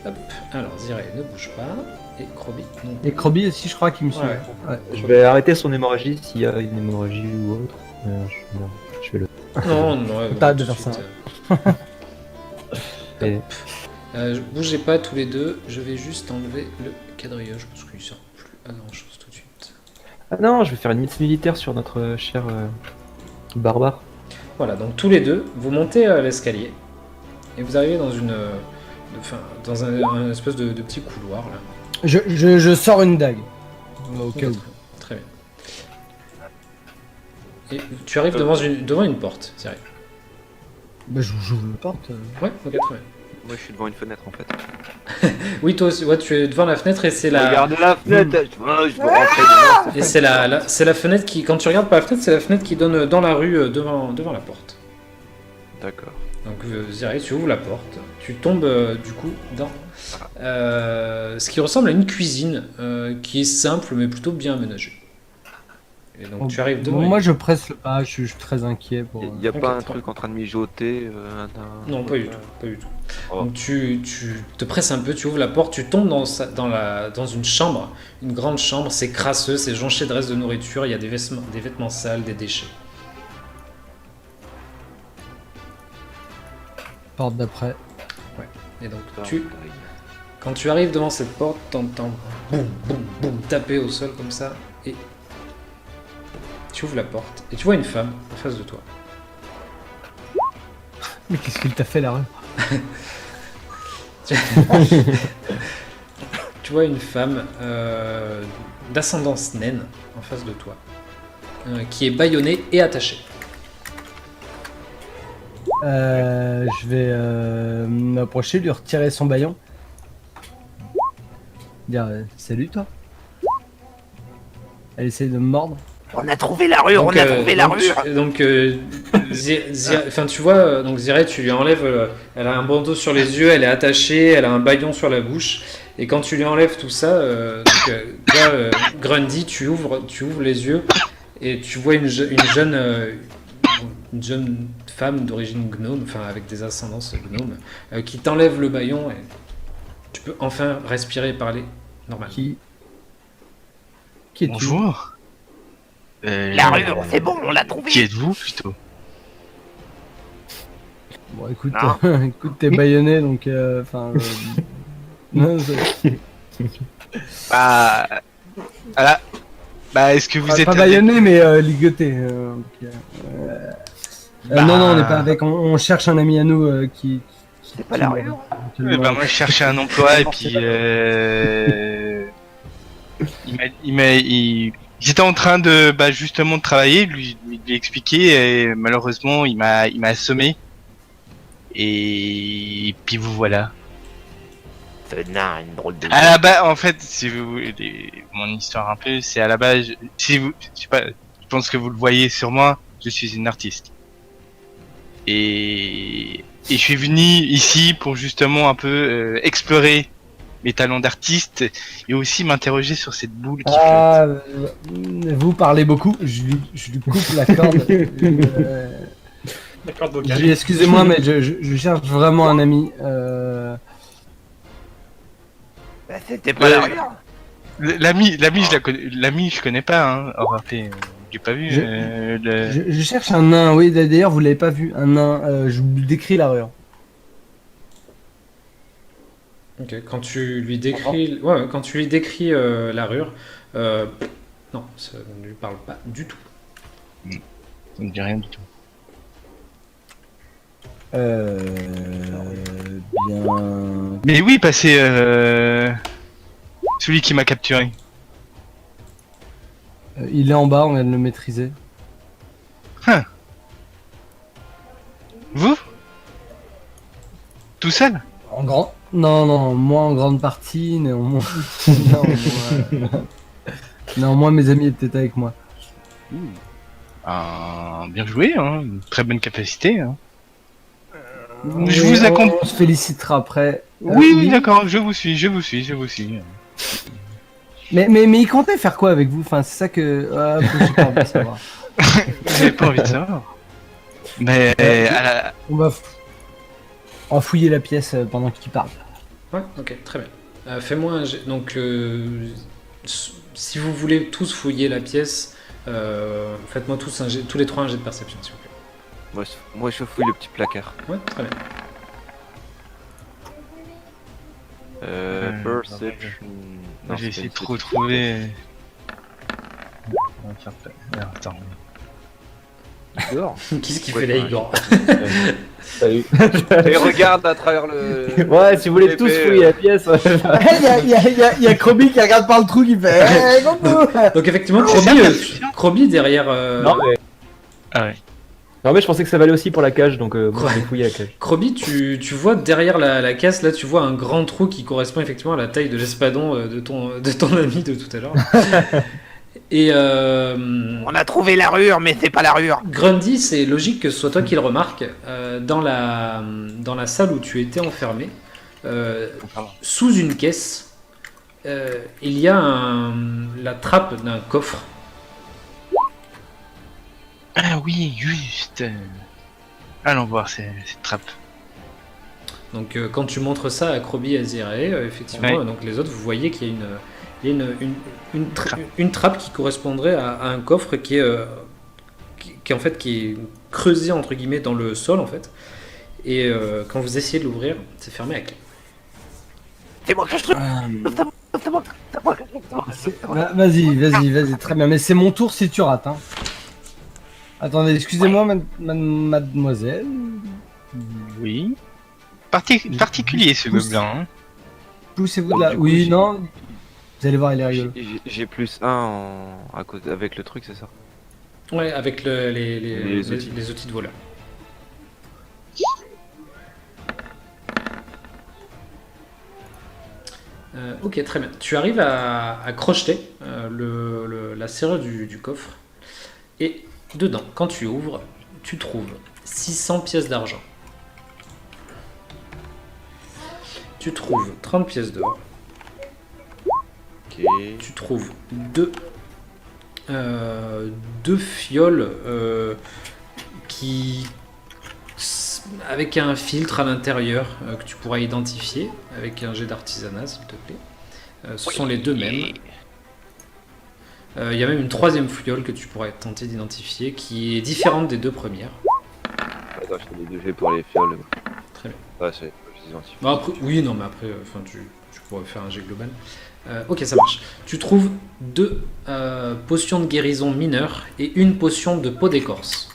Hop, alors, Zirae ne bouge pas. Et Krobi non plus. Et Krobi aussi, je crois qu'il me suit. Ouais. Ouais. Je vais arrêter son hémorragie s'il y a une hémorragie ou autre. Je vais le. Non, T'arrêtes de tout faire suite, Et- bougez pas tous les deux, je vais juste enlever le quadrillage parce qu'il sert plus à grand chose tout de suite. Ah non, je vais faire une mise militaire sur notre cher barbare. Voilà, donc tous les deux, vous montez l'escalier et vous arrivez dans dans un espèce de petit couloir là. Je sors une dague. Au cas où. Très bien. Et tu arrives devant une porte, c'est vrai. Bah, j'ouvre la porte. Ouais, ok, très bien. Moi, je suis devant une fenêtre en fait. Oui, toi aussi, ouais, tu es devant la fenêtre et c'est la. Regardez la fenêtre. Je veux rentrer dedans. Et c'est la fenêtre qui, quand tu regardes par la fenêtre, c'est la fenêtre qui donne dans la rue devant la porte. D'accord. Donc Zirae, tu ouvres la porte, tu tombes du coup dans ce qui ressemble à une cuisine qui est simple mais plutôt bien aménagée. Et donc tu arrives Bon, devant. moi je presse le pas, je suis très inquiet pour. Il y a Ok, pas un très truc en train de mijoter Non, pas du tout, pas du tout. Oh. Donc tu te presses un peu, tu ouvres la porte, tu tombes dans une chambre, une grande chambre, c'est crasseux, c'est jonché de restes de nourriture, il y a des vêtements sales, des déchets. Porte d'après. Et donc quand tu arrives devant cette porte, t'entends boum, boum, boum, taper au sol comme ça, et tu ouvres la porte, et tu vois une femme en face de toi. Mais qu'est-ce qu'il t'a fait la rue? Tu vois une femme d'ascendance naine en face de toi, qui est bâillonnée et attachée. Je vais m'approcher, lui retirer son bâillon. Dire salut toi. Elle essaie de me mordre. On a trouvé la rue, Donc, enfin, tu vois, donc Zirey, tu lui enlèves, elle a un bandeau sur les yeux, elle est attachée, elle a un bâillon sur la bouche, et quand tu lui enlèves tout ça, Grundy, tu ouvres les yeux, et tu vois une jeune femme d'origine gnome, enfin avec des ascendances gnome, qui t'enlève le bâillon, et tu peux enfin respirer et parler normalement. Qui es-tu? Bonjour. La rue, c'est bon, on l'a trouvé. Qui êtes-vous plutôt? Bon écoute, Non. écoute t'es bâillonné donc non, Bah, voilà. Bah, est-ce que vous êtes pas avec- bâillonné mais ligoté. Bah, Non on n'est pas avec, on cherche un ami à nous qui. C'est pas la rue. Bah, moi, je cherchais un emploi et puis j'étais en train de justement de travailler, lui expliquer et malheureusement il m'a assommé et puis vous voilà. Ce nain, une drôle de. À la base, en fait, si vous voulez mon histoire un peu, c'est à la base, si vous, je sais pas, je pense que vous le voyez sur moi, je suis une artiste. Et je suis venu ici pour justement un peu explorer mes talents d'artiste et aussi m'interroger sur cette boule qui Ah, flotte. vous parlez beaucoup, je lui coupe la corde. D'accord, donc. Je dis, excusez-moi, mais je cherche vraiment un ami. Bah, c'était pas la rue. L'ami, je la connais, l'ami, je connais pas, hein. Enfin, j'ai pas vu. Je cherche un nain, oui, d'ailleurs, vous l'avez pas vu, un nain. Je vous décris la rue. Ok, quand tu lui décris, quand tu lui décris l'arure, non, ça ne lui parle pas du tout. Ça me dit rien du tout. Bien. Mais oui, c'est celui qui m'a capturé. Il est en bas, on vient de le maîtriser. Vous? Tout seul? En grand? Non, moi en grande partie, néanmoins. Néanmoins, mes amis étaient avec moi. Bien joué, hein. Une très bonne capacité. Hein. Je Mais vous accompagne. on se félicitera après. Oui, d'accord, je vous suis. Mais il comptait faire quoi avec vous? Enfin, c'est ça que. Ah, j'ai pas envie de savoir. J'avais pas envie de savoir. Mais On va enfouiller la pièce pendant qu'il parle. Ouais, ok, très bien. Fais-moi un jet. Donc, si vous voulez tous fouiller la pièce, faites-moi tous tous les trois un jet de perception, s'il vous plaît. Moi, je fouille le petit placard. Ouais, très bien. Perception. Non, j'ai c'est essayé de pas une retrouver. Attends. Igor. Qu'est-ce qu'il Ouais, fait là, ouais. Igor? Salut. Et regarde à travers le. Ouais, si vous voulez tous l'épée, fouiller la pièce. Il y a Krobi qui regarde par le trou qui fait. Hey, coucou. Donc, effectivement, C'est ça, Krobi derrière. Non, mais... Ah ouais. non, mais je pensais que ça valait aussi pour la cage, donc moi j'ai fouillé la cage. Krobi, tu vois derrière la caisse, là, tu vois un grand trou qui correspond effectivement à la taille de l'espadon de ton ami de tout à l'heure. Et On a trouvé la rure, mais c'est pas la rure. Grundy, c'est logique que ce soit toi qui le remarque. Dans la salle où tu étais enfermé, sous une caisse, il y a la trappe d'un coffre oui, juste. Allons voir cette trappe. Donc quand tu montres ça à Krobi et à Zirae, effectivement, Ouais. donc les autres, vous voyez qu'il y a une trappe qui correspondrait à un coffre qui est, qui est creusé entre guillemets dans le sol en fait. Et quand vous essayez de l'ouvrir, c'est fermé à clé. Vas-y, très bien. Mais c'est mon tour si tu rates. Hein. Attendez, excusez-moi, mademoiselle. Oui. Particulier ce Pousse. gobelin. Hein. Poussez-vous de là. Du coup, Oui, j'ai- non. Vous allez voir, il est rigolo. J'ai +1 à cause avec le truc, c'est ça? Ouais, avec Les outils. les outils de voleur. Ok, très bien. Tu arrives à crocheter la serrure du coffre. Et dedans, quand tu ouvres, tu trouves 600 pièces d'argent. Tu trouves 30 pièces d'or. Ok. Tu trouves deux fioles avec un filtre à l'intérieur que tu pourras identifier avec un jet d'artisanat s'il te plaît. Ce sont les deux mêmes. Il y a même une troisième fiole que tu pourrais tenter d'identifier qui est différente des deux premières. Attends, je fais les 2 G pour les fioles. Très bien. Ouais, c'est identifié. Bon, après, oui, non, mais après, tu pourrais faire un jet global. Ok, ça marche. Tu trouves 2 potions de guérison mineure et une potion de peau d'écorce.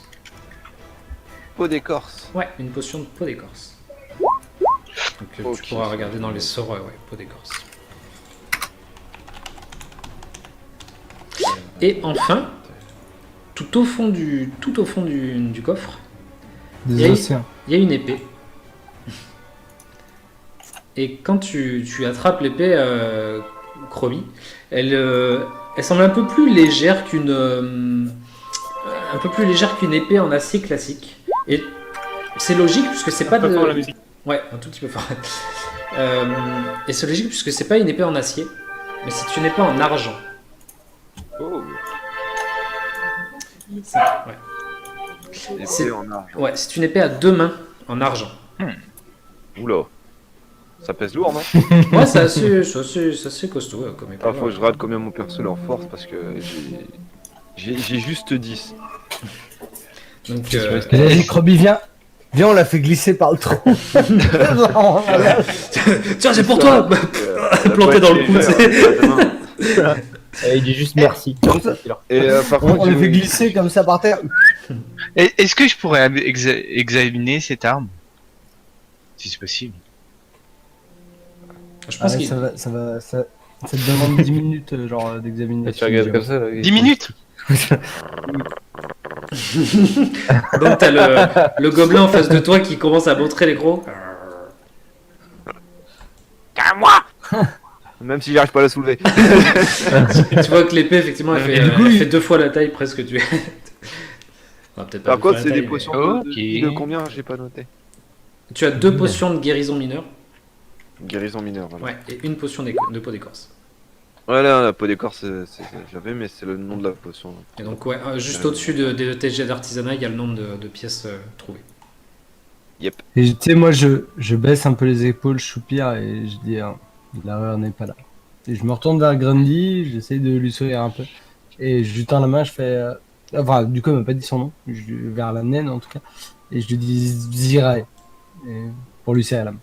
Peau d'écorce. Ouais, une potion de peau d'écorce. Donc Ok, tu pourras ça regarder va. dans les sorts, ouais, peau d'écorce. Et enfin, tout au fond du coffre, Des Et- océans. il y a une épée. Et quand tu attrapes l'épée, Chromie, elle semble un peu plus légère qu'une épée en acier classique. Et c'est logique puisque c'est pas Pas fort la de. musique. Ouais, un tout petit peu fort. Et c'est logique puisque c'est pas une épée en acier, mais c'est une épée en argent. Oh, Ouais. épée C'est- en argent. Ouais, c'est une épée à 2 mains en argent. Oula. Ça pèse lourd, non? Ouais, c'est assez costaud comme épée. Ah, faut que je regarde combien mon perso leur force parce que j'ai juste 10. Donc, Vas-y, Krobi, viens. Viens, on l'a fait glisser par le tronc. tiens, c'est pour toi. Planté dans le cou, Il dit juste merci. Et par On contre, l'a j'ai- fait glisser comme ça par terre. Est-ce que je pourrais examiner cette arme? Si c'est possible. Je pense qu'il. Ça te demande 10 minutes d'examiner. Tu regardes comme ça là. 10 minutes. Donc t'as le gobelin en face de toi qui commence à montrer les gros. Même si j'arrive pas à la soulever. Tu vois que l'épée effectivement elle fait 2 fois la taille presque tu. Enfin, peut-être pas Par 2 fois contre, la c'est taille, des mais- potions Ok. de combien? J'ai pas noté. Tu as 2 potions de guérison mineure, Guérison mineure, voilà. ouais, et une potion de peau d'écorce. Ouais, là, la peau d'écorce, j'avais, mais c'est le nom de la potion. Et donc ouais, juste au-dessus de tes jets d'artisanat, il y a le nombre de pièces trouvées. Et tu sais, moi, je baisse un peu les épaules, je soupire et je dis, hein, l'erreur n'est pas là. Et je me retourne vers Grundy, j'essaye de lui sourire un peu. Et je lui tends la main, je fais. Enfin, du coup, il m'a pas dit son nom, vers la naine en tout cas. Et je lui dis Zirae. Et pour lui serrer la main.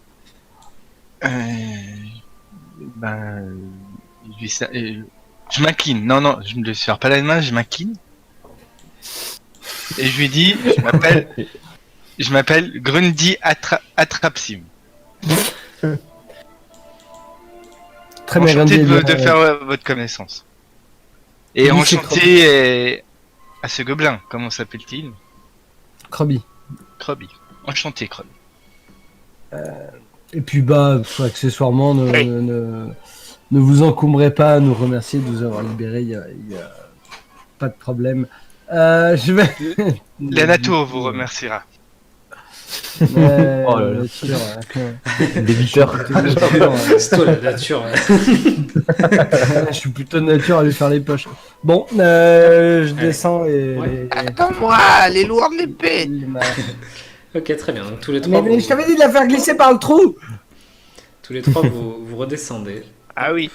Je m'incline. Non, je ne lui serre pas la main, je m'incline. Et je lui dis, je m'appelle Grundy Atrapsim. Très bien, Enchanté Grundy. de faire votre connaissance. Et Oui, c'est enchanté à ce gobelin. Comment s'appelle-t-il? Krobi. Krobi. Enchanté, Krobi. Et puis, accessoirement, ne vous encombrez pas à nous remercier de nous avoir libérés, il y a pas de problème. Je vais. La nature vous remerciera. Oh là là. Nature, Débiteur. C'est toi la nature. je suis plutôt de nature à lui faire les poches. Bon, je descends et... Ouais. Attends-moi, les lourds de l'épée. Ok, très bien. Donc tous les trois, Mais je t'avais dit de la faire glisser par le trou. vous redescendez. Ah oui.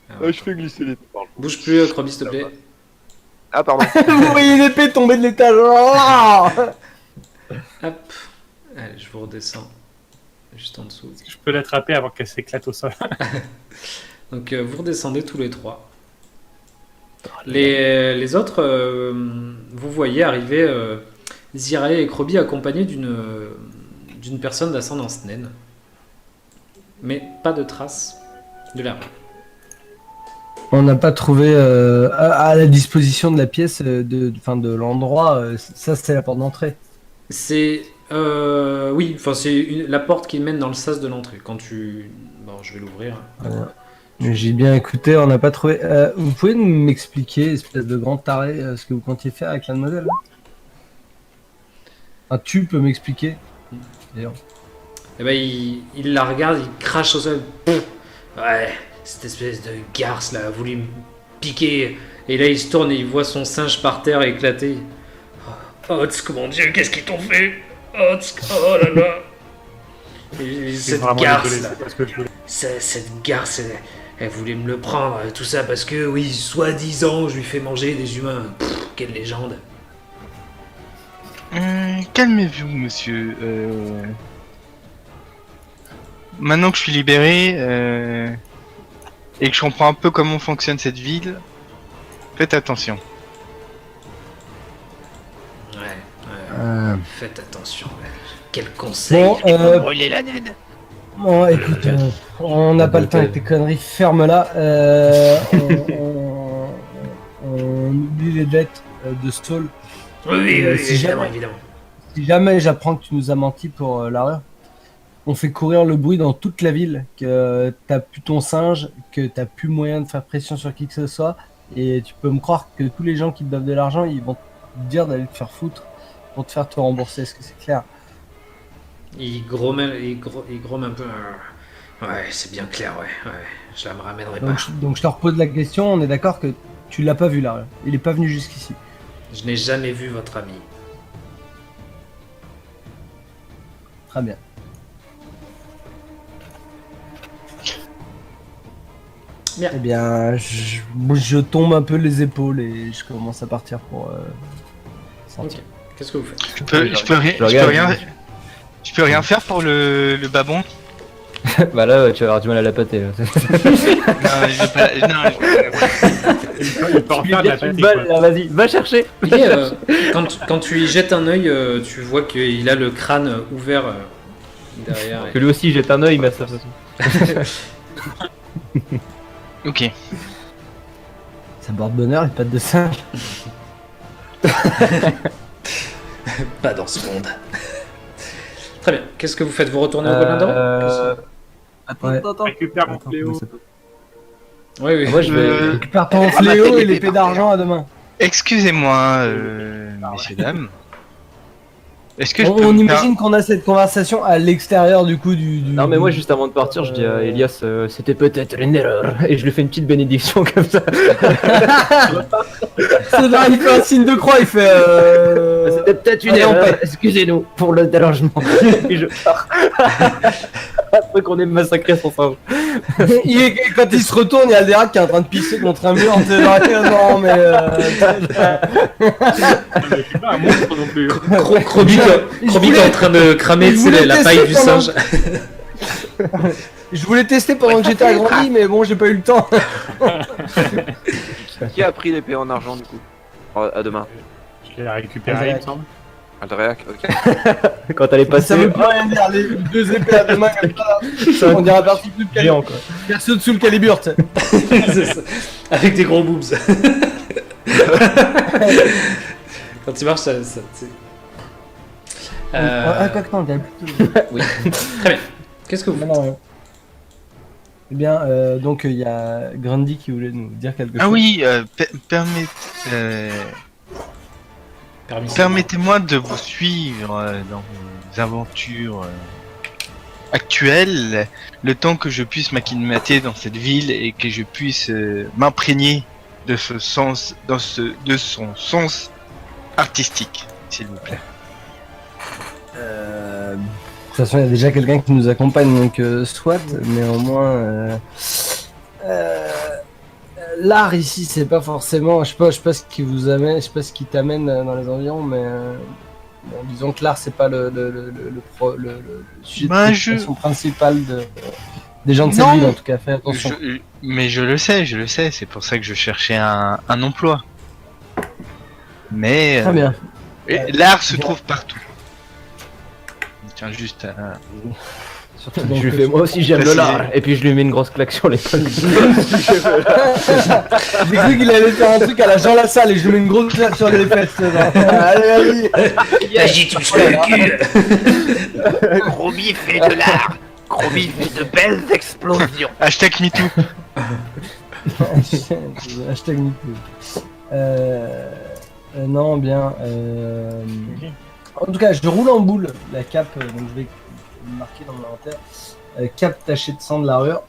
Alors, Je fais glisser l'épée. bouge plus, Croby, s'il te plaît. Ah, pardon. Vous voyez l'épée tomber de l'étage. Oh Hop. Allez, je vous redescends. Juste en dessous. Je peux l'attraper avant qu'elle s'éclate au sol. Donc vous redescendez tous les trois. Les autres, vous voyez arriver Zirae et Croby accompagnés d'une personne d'ascendance naine. Mais pas de traces de la rue. On n'a pas trouvé à la disposition de la pièce, de l'endroit, ça c'est la porte d'entrée. C'est... oui, enfin c'est la porte qui mène dans le sas de l'entrée. Quand tu... Bon, je vais l'ouvrir. J'ai bien écouté, on n'a pas trouvé... vous pouvez m'expliquer, espèce de grand taré, ce que vous comptiez faire avec la demoiselle là? Ah, tu peux m'expliquer d'ailleurs. Et ben il la regarde, il crache au sol. Ouais, cette espèce de garce là a voulu me piquer. Et là il se tourne et il voit son singe par terre éclater. Oh, mon Dieu, qu'est-ce qu'ils t'ont fait? Oh là là. Et cette garce là, cette garce, elle voulait me le prendre, tout ça parce que, oui, soi-disant, je lui fais manger des humains. Quelle légende. Calmez-vous, monsieur. Maintenant que je suis libéré et que je comprends un peu comment fonctionne cette ville, faites attention. Ouais, faites attention. Quel conseil. Bon, Brûlez la naine. bon écoute, on n'a pas le temps avec tes conneries, ferme-la. On oublie les dettes de Stall. Oui, si évidemment, jamais- évidemment. Si jamais j'apprends que tu nous as menti pour la rue, on fait courir le bruit dans toute la ville que t'as plus ton singe, que t'as plus moyen de faire pression sur qui que ce soit, et tu peux me croire que tous les gens qui te doivent de l'argent, ils vont te dire d'aller te faire foutre pour te faire te rembourser. Est-ce que c'est clair? Il grommelle un peu. Ouais, c'est bien clair, ouais. Je la me ramènerai pas. Donc je te repose la question, on est d'accord que tu l'as pas vu là, il est pas venu jusqu'ici. Je n'ai jamais vu votre ami. Très bien. Bien. Eh bien, je tombe un peu les épaules et je commence à partir pour sortir. Ok. Qu'est-ce que vous faites? Je peux rien faire pour le babon. Bah là, tu vas avoir du mal à la pâter. Là. Non, je vais pas. Non, Il peut en faire de la Une pâté, balle, quoi. là, vas-y, va chercher. Il est, quand tu y jettes un œil, tu vois qu'il a le crâne ouvert derrière. Que lui aussi jette un œil, mais à sa façon. Ok. Ça borde bonheur et pattes de singe. Pas dans ce monde. Très bien. Qu'est-ce que vous faites? Vous retournez au Golden Dawn? Attends. Récupère mon fléau. Oui. Moi, je vais. Récupère ton fléau et l'épée d'argent à demain. Excusez-moi, messieurs, dames. Est-ce que je peux On vous imagine qu'on a cette conversation à l'extérieur du coup du... Non, mais moi, juste avant de partir, je dis à Elias, c'était peut-être une erreur. Et je lui fais une petite bénédiction comme ça. C'est là, il fait un signe de croix, il fait... C'était peut-être une allez, on erreur. paie. Excusez-nous pour le dérangement. Et je pars. Après qu'on ait massacré son singe. Quand il se retourne, il y a Alderac qui est en train de pisser contre un mur. T'es genre, non mais... Je suis pas un monstre non plus. Croby qui est en train de cramer tu sais, la paille du singe. Je voulais tester pendant que j'étais agrandi, mais bon, j'ai pas eu le temps. Qui a pris l'épée en argent du coup? À demain. Je l'ai récupéré, il me semble. Alderac, ok. Quand elle est Ça passée. veut plus rien dire, les deux épées à deux mains comme ça. On dirait parti plus de Géant, quoi. Perso dessous le calibre, tu sais. C'est ça. Avec des gros boobs. Quand tu marches, ça tu sais. Ah, quoi que non, il y a plutôt... Oui. Très bien. Qu'est-ce que vous faites? Non. Eh bien, donc il y a Grundy qui voulait nous dire quelque chose. Ah oui, permettez. Permettez-moi de vous suivre dans vos aventures actuelles, le temps que je puisse m'acclimater dans cette ville et que je puisse m'imprégner de ce sens, de son sens artistique, s'il vous plaît. De toute façon, il y a déjà quelqu'un qui nous accompagne, donc soit, néanmoins, l'art ici, c'est pas forcément, je sais pas ce qui vous amène, je sais pas ce qui t'amène dans les environs, mais bon, disons que l'art, c'est pas le sujet de préoccupation principal des gens de cette Non. ville, en tout cas, fais attention. Mais je le sais, c'est pour ça que je cherchais un emploi. Mais Très bien. l'art se trouve partout. Tiens juste à... Surtout Je donc, lui fais moi aussi j'aime le préciser. lard. Et puis je lui mets une grosse claque sur l'épaule. J'ai cru qu'il allait faire un truc à la Jean Lassalle et je lui mets une grosse claque sur les fesses. Allez, allez. J'y touche le cul. Chromie fait de l'art. Chromie fait de belles explosions. Hashtag MeToo. Hashtag MeToo. Non, bien. En tout cas, je roule en boule la cape, donc je vais le marquer dans mon inventaire. Cape tachée de sang de la rure.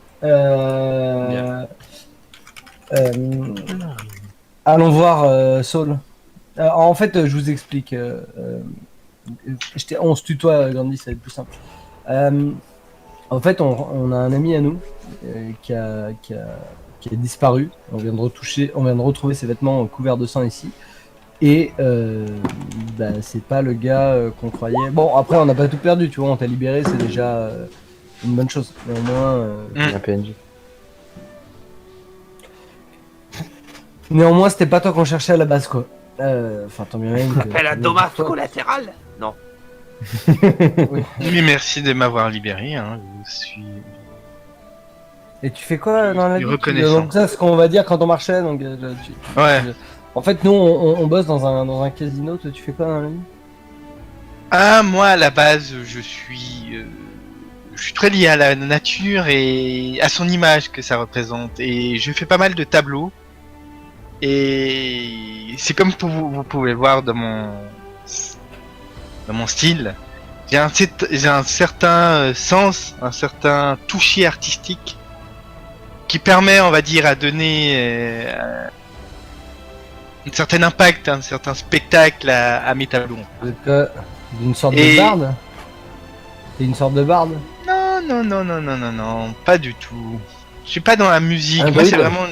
Allons voir Saul. En fait, je vous explique. On se tutoie, Gandhi, ça va être plus simple. En fait, on a un ami à nous qui a disparu. On vient de retrouver ses vêtements couverts de sang ici. Et c'est pas le gars qu'on croyait. Bon, après, on n'a pas tout perdu, tu vois, on t'a libéré, c'est déjà une bonne chose. Un PNJ. Néanmoins, c'était pas toi qu'on cherchait à la base, quoi. Enfin, tant bien même que... Elle a dommage collatéral. Non. Mais merci de m'avoir libéré. Hein. Je suis... Et tu fais quoi dans la vie? Reconnaissant. Donc ça, c'est ce qu'on va dire quand on marchait. Donc, Ouais. En fait, nous, on bosse dans un casino. Toi, tu fais quoi dans la vie? Ah, moi, à la base, je suis très lié à la nature et à son image que ça représente. Et je fais pas mal de tableaux. Et c'est comme vous pouvez le voir dans mon style. J'ai un certain sens, un certain toucher artistique qui permet, on va dire, à donner un certain impact, un certain spectacle à mes tableaux. Vous êtes d'une sorte Et- de barde? T'es une sorte de barde? Non, pas du tout. Je suis pas dans la musique. Un Moi, c'est druide. vraiment.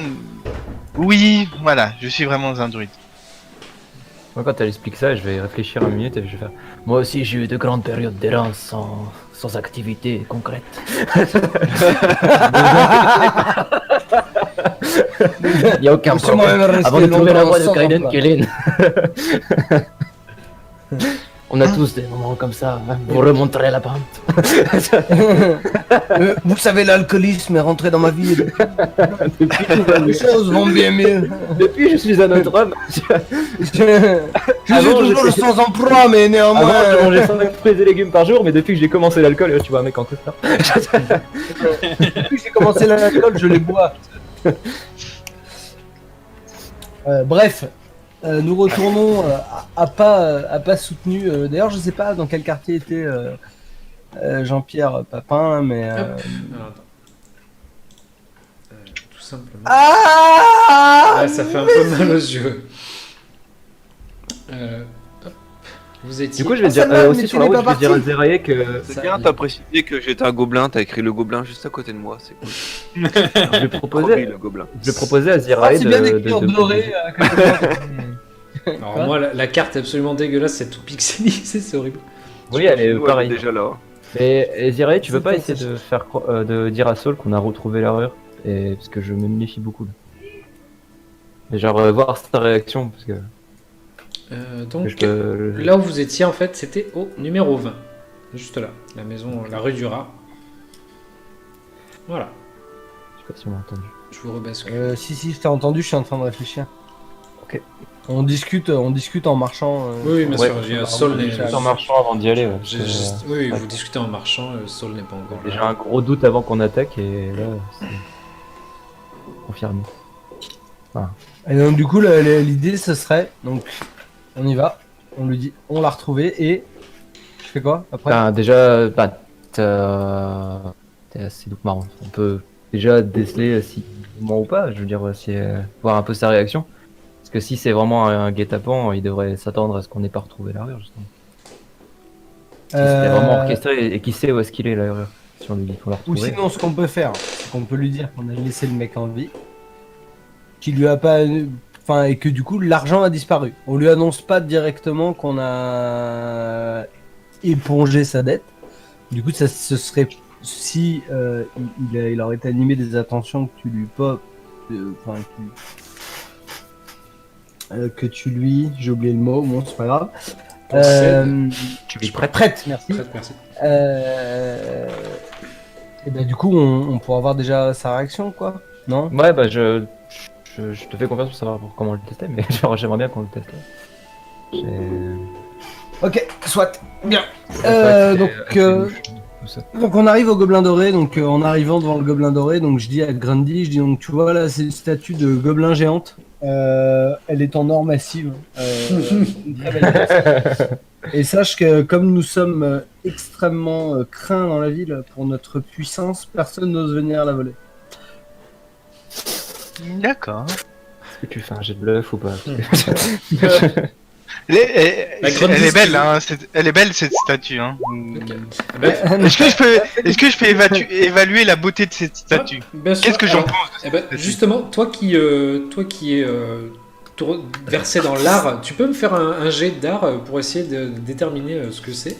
Oui, voilà, je suis vraiment un druide. Moi, quand elle explique ça, je vais réfléchir une minute et je vais faire. Moi aussi, j'ai eu de grandes périodes d'errance sans activité concrète. Il n'y a aucun Je suis problème. moi-même resté Avant de trouver la longtemps voie de sans Kaiden emploi. Kellen. On a tous des moments comme ça. Hein. Vous remonterez la pente. Vous savez, l'alcoolisme est rentré dans ma vie. Les choses vont bien mieux. Depuis, je suis un autre homme. Je Avant, suis toujours j'étais- sans emploi, mais Avant, je néanmoins. mangeais 5 fruits et légumes par jour, mais depuis que j'ai commencé l'alcool, tu vois un mec en costard. Depuis que j'ai commencé l'alcool, je les bois. Bref, nous retournons à pas soutenu. D'ailleurs, je sais pas dans quel quartier était Jean-Pierre Papin, mais. Alors, attends. Tout simplement. Ah Ouais, ça fait un peu mal aux yeux. Hop. Vous étiez. Du coup, je vais Ah, dire ça va, mais aussi tu sur la n'es route, pas je vais dire à parti. Zerae que C'est bien, t'as précisé que j'étais un gobelin, t'as écrit le gobelin juste à côté de moi, c'est cool. je vais Trop proposer, le gobelin. je vais proposer à Ah, Zerae c'est bien d'écrire doré. Alors, moi, la carte est absolument dégueulasse, c'est tout pixelisé, c'est horrible. Oui, elle est Ouais, pareille. déjà là. Et Zerae, tu veux C'est pas pas essayer ça. de faire de dire à Saul qu'on a retrouvé l'erreur et parce que je me méfie beaucoup. Là. Et genre voir sa réaction parce que Donc, je peux. là où vous étiez, en fait, c'était au numéro 20. Juste là, la maison, la rue du Rat. Voilà, Je sais pas si on l'a entendu. je vous rebascule. Si, je t'ai entendu, je suis en train de réfléchir. Ok. On discute en marchant. Oui, bien ouais, sûr, Saul n'est Juste en marchant avant d'y aller. Ouais, J'ai parce que, juste- Oui, ouais. vous discutez en marchant, Saul n'est pas encore J'ai là. un gros doute avant qu'on attaque et là c'est confirmé. Et donc, du coup, l'idée, ce serait. Donc, on y va. on lui dit on l'a retrouvé et je fais quoi après? Ben, déjà, t'es assez donc marrant. On peut déjà déceler si ment ou pas, je veux dire, voir un peu sa réaction. Parce que si c'est vraiment un guet-apens, il devrait s'attendre à ce qu'on n'ait pas retrouvé l'armure, justement. Si c'était vraiment orchestré et qu'il sait où est-ce qu'il est, l'armure. Si on lui dit qu'il faut la Ou retrouver. sinon, ce qu'on peut faire, c'est qu'on peut lui dire qu'on a laissé le mec en vie, qu'il lui a pas, enfin, et que du coup l'argent a disparu. On lui annonce pas directement qu'on a épongé sa dette. Du coup, ça ce serait si il aurait été animé des attentions que tu lui pas, enfin, que tu lui, j'ai oublié le mot, bon c'est pas grave. Tu lui prêtes. Prête, merci. Prête, merci. Et ben du coup, on pourra voir déjà sa réaction, quoi. Non? Ouais, bah je te fais confiance pour savoir comment le tester, mais genre, j'aimerais bien qu'on le teste. Ok, soit. Bien. Donc, Donc on arrive au Gobelin Doré, donc en arrivant devant le Gobelin Doré, donc je dis à Grundy, je dis donc tu vois là c'est une statue de gobelin géante, elle est en or massive, une très belle pièce. Et sache que comme nous sommes extrêmement craints dans la ville pour notre puissance, personne n'ose venir la voler. D'accord. est-ce que tu fais un jet de bluff ou pas? Elle est belle, hein, elle est belle cette statue. Hein. Est-ce que je peux évaluer la beauté de cette statue? Qu'est-ce que j'en pense? Justement, toi qui es versé dans l'art, tu peux me faire un jet d'art pour essayer de déterminer ce que c'est?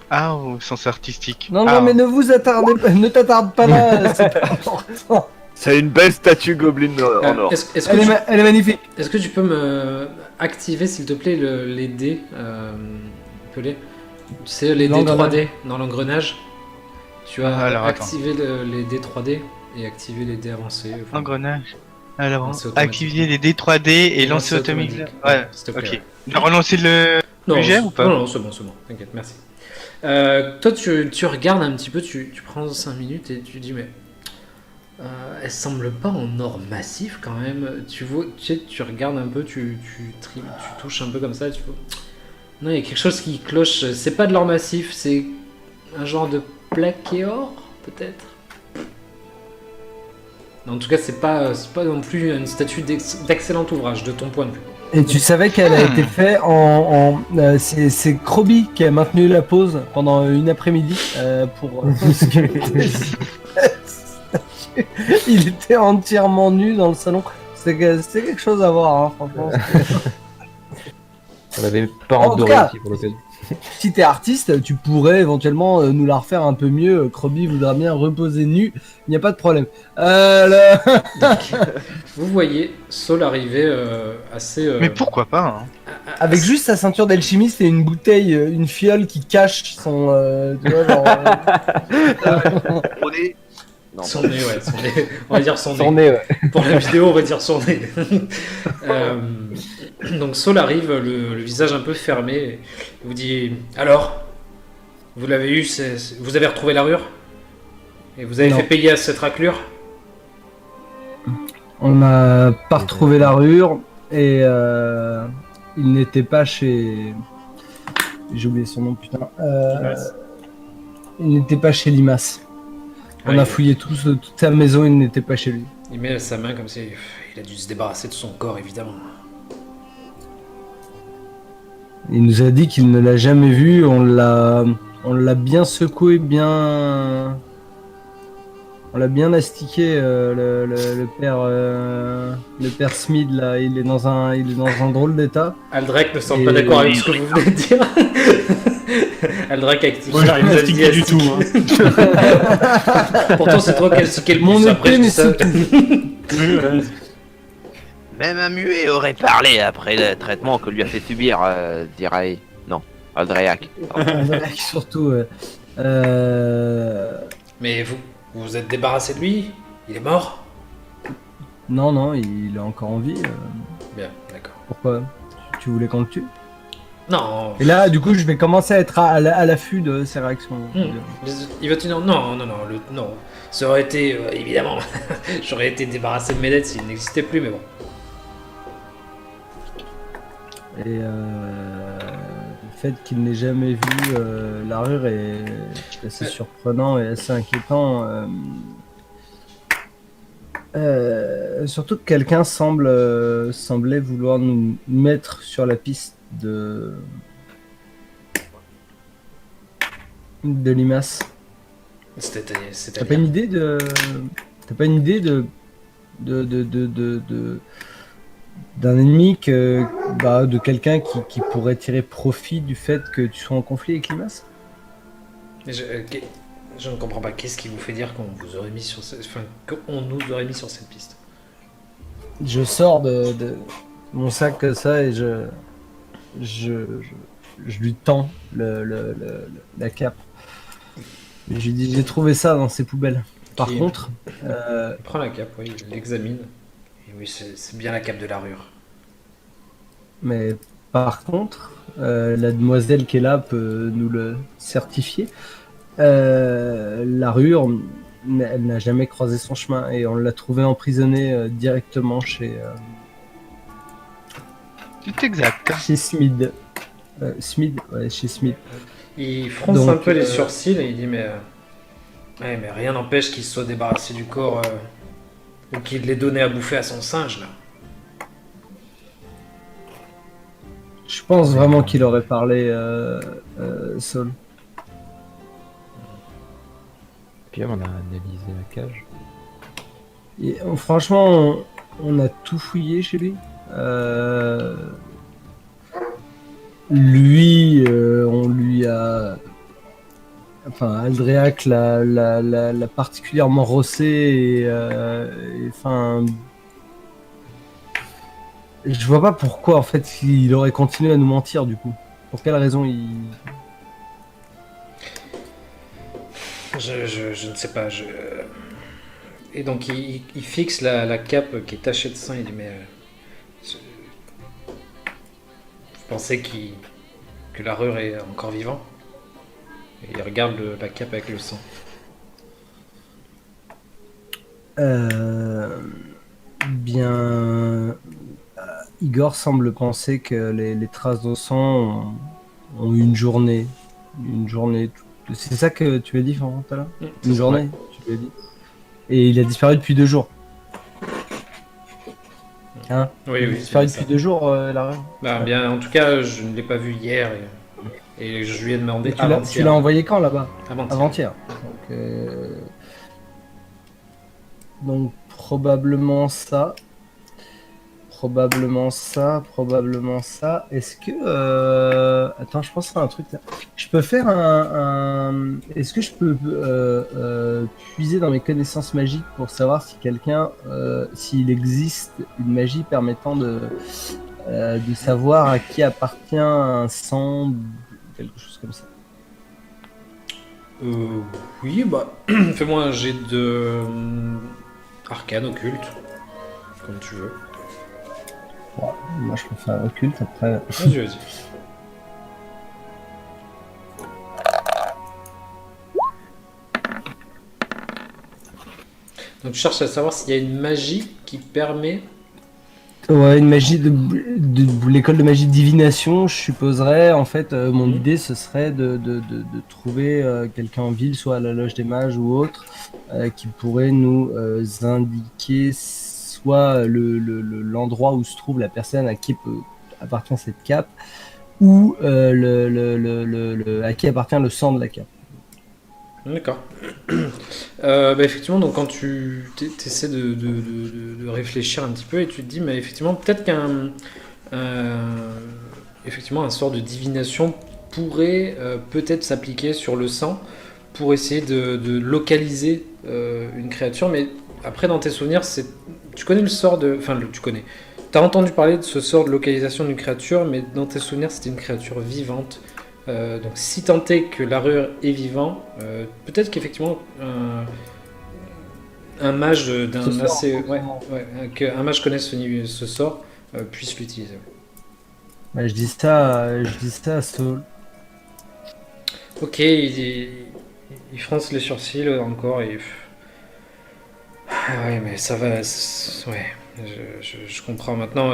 Ah, au sens artistique. Non, non, mais ne vous attardez pas, ne t'attarde pas là, c'est pas important. C'est une belle statue gobelin en or. Elle est magnifique. Est-ce que tu peux me activer, s'il te plaît, les dés appelés? Tu sais, les dés 3D dans l'engrenage. Tu as activé les dés 3D et activé les dés avancés. Enfin, engrenage. Alors, activer les dés 3D et lancer automatique. Ouais, ok. Tu as relancé le jet ou pas? Non, c'est bon, t'inquiète, merci. Toi, tu regardes un petit peu, tu prends 5 minutes et tu dis, mais elle semble pas en or massif quand même. Tu regardes un peu, tu touches un peu comme ça, tu vois. Non, il y a quelque chose qui cloche. C'est pas de l'or massif, c'est un genre de plaqué or, peut-être. En tout cas, c'est pas non plus une statue d'excellent ouvrage, de ton point de vue. Et tu savais qu'elle a été faite c'est Krobi qui a maintenu la pause pendant une après-midi pour il était entièrement nu dans le salon. C'était quelque chose à voir, hein, franchement. On avait pas en doré ici pour l'occasion. Si t'es artiste, tu pourrais éventuellement nous la refaire un peu mieux. Krobi voudra bien reposer nu, il n'y a pas de problème. Vous voyez Saul arriver assez... Mais pourquoi pas hein. Avec juste sa ceinture d'alchimiste et une bouteille, une fiole qui cache son... tu vois, genre... Non, son nez, ouais, son nez. On va dire son Son nez. nez, ouais. Pour la vidéo, on va dire son nez. Donc Saul arrive, le visage un peu fermé, il vous dit « Alors, vous l'avez eu, vous avez retrouvé l'armure? Et vous avez fait payer à cette raclure ?» On n'a pas retrouvé la rure et il n'était pas chez... J'ai oublié son nom, putain. Il n'était pas chez Limas. On a fouillé toute sa maison, il n'était pas chez lui. Il met sa main comme si il a dû se débarrasser de son corps, évidemment. Il nous a dit qu'il ne l'a jamais vu, on l'a bien secoué, on l'a bien astiqué, le père Smith là, il est dans un drôle d'état. Aldrek ne semble pas d'accord avec ce que vous venez de dire. Aldrek active. Moi j'arrive pas à sticker du tout. Hein. Pourtant c'est toi qui as stické le Mon plus, après épée, je dis mais ça. Même un muet aurait parlé après le traitement que lui a fait subir, dirait... Non, Aldreac. Surtout. Mais vous vous êtes débarrassé de lui? Il est mort? Non, il est encore en vie. Bien, d'accord. Pourquoi? Tu voulais qu'on le tue? Non. Et là, du coup, je vais commencer à être à l'affût de ses réactions. Il va te dire non. Ça aurait été, évidemment, j'aurais été débarrassé de mes dettes s'il n'existait plus, mais bon. Et fait qu'il n'ait jamais vu l'armure est assez surprenant et assez inquiétant. Surtout que quelqu'un semblait vouloir nous mettre sur la piste de Limace. T'as pas une idée de d'un ennemi de quelqu'un qui pourrait tirer profit du fait que tu sois en conflit avec Limace? Je ne comprends pas. Qu'est-ce qui vous fait dire qu'on vous aurait mis sur qu'on nous aurait mis sur cette piste? Je sors de mon sac comme ça et je lui tends la cape. Et je lui dis, j'ai trouvé ça dans ces poubelles. Par contre, il prend la cape, oui, il l'examine. Et oui, c'est bien la cape de l'armure. Mais par contre, la demoiselle qui est là peut nous le certifier. L'armure, elle n'a jamais croisé son chemin et on l'a trouvée emprisonnée directement chez C'est exact. chez Smith. Smith, ouais, chez Smith. Il fronce Donc, un peu les sourcils et il dit mais rien n'empêche qu'il se soit débarrassé du corps ou qu'il l'ait donné à bouffer à son singe là. Je pense vraiment qu'il aurait parlé Saul. Puis on a analysé la cage. Et, franchement, on a tout fouillé chez lui. Lui, on lui a... Enfin, Aldreac l'a particulièrement rossé et enfin... Je vois pas pourquoi, en fait, il aurait continué à nous mentir, du coup. Pour quelle raison il... Je ne sais pas. Et donc il fixe la cape qui est tachée de sang. Il dit mais vous pensez que l'armure est encore vivant? Et il regarde la cape avec le sang. Bien... Igor semble penser que les traces de sang ont eu une journée. Une journée... C'est ça que tu as dit, Florent, tout à l'heure? Une journée, tu l'as dit. Et il a disparu depuis 2 jours. Hein? Oui, il a disparu depuis 2 jours, l'armure. Bah, bien, en tout cas, je ne l'ai pas vu hier et je lui ai demandé avant-hier. Tu l'as envoyé quand là-bas? Avant-hier. Donc probablement ça. Probablement ça. Est-ce que... Attends, je pense à un truc. Je peux faire Est-ce que je peux puiser dans mes connaissances magiques pour savoir si s'il existe une magie permettant de savoir à qui appartient un sang, quelque chose comme ça? Oui, bah, fais-moi un jet de arcane occulte, comme tu veux. Ouais, moi je peux faire un occulte après. Vas-y. Donc tu cherches à savoir s'il y a une magie qui permet... Ouais, une magie de l'école de magie de divination, je supposerais. En fait, mon idée, ce serait de trouver quelqu'un en ville, soit à la loge des mages ou autre, qui pourrait nous indiquer soit l'endroit où se trouve la personne à qui appartient cette cape, ou à qui appartient le sang de la cape. D'accord. Bah effectivement, donc quand tu essaies de réfléchir un petit peu et tu te dis, mais effectivement, peut-être effectivement, un sort de divination pourrait peut-être s'appliquer sur le sang pour essayer de localiser une créature, mais après, dans tes souvenirs, tu connais le sort de... Enfin, tu connais. T'as entendu parler de ce sort de localisation d'une créature, mais dans tes souvenirs, c'était une créature vivante. Donc si tant est que l'armure est vivant, peut-être qu'effectivement un mage d'un assez... qu'un mage connaisse ce sort puisse l'utiliser. Bah, je dis ça à Saul. Ok, il fronce les sourcils encore et... Ah ouais, mais ça va... Ouais, je comprends maintenant.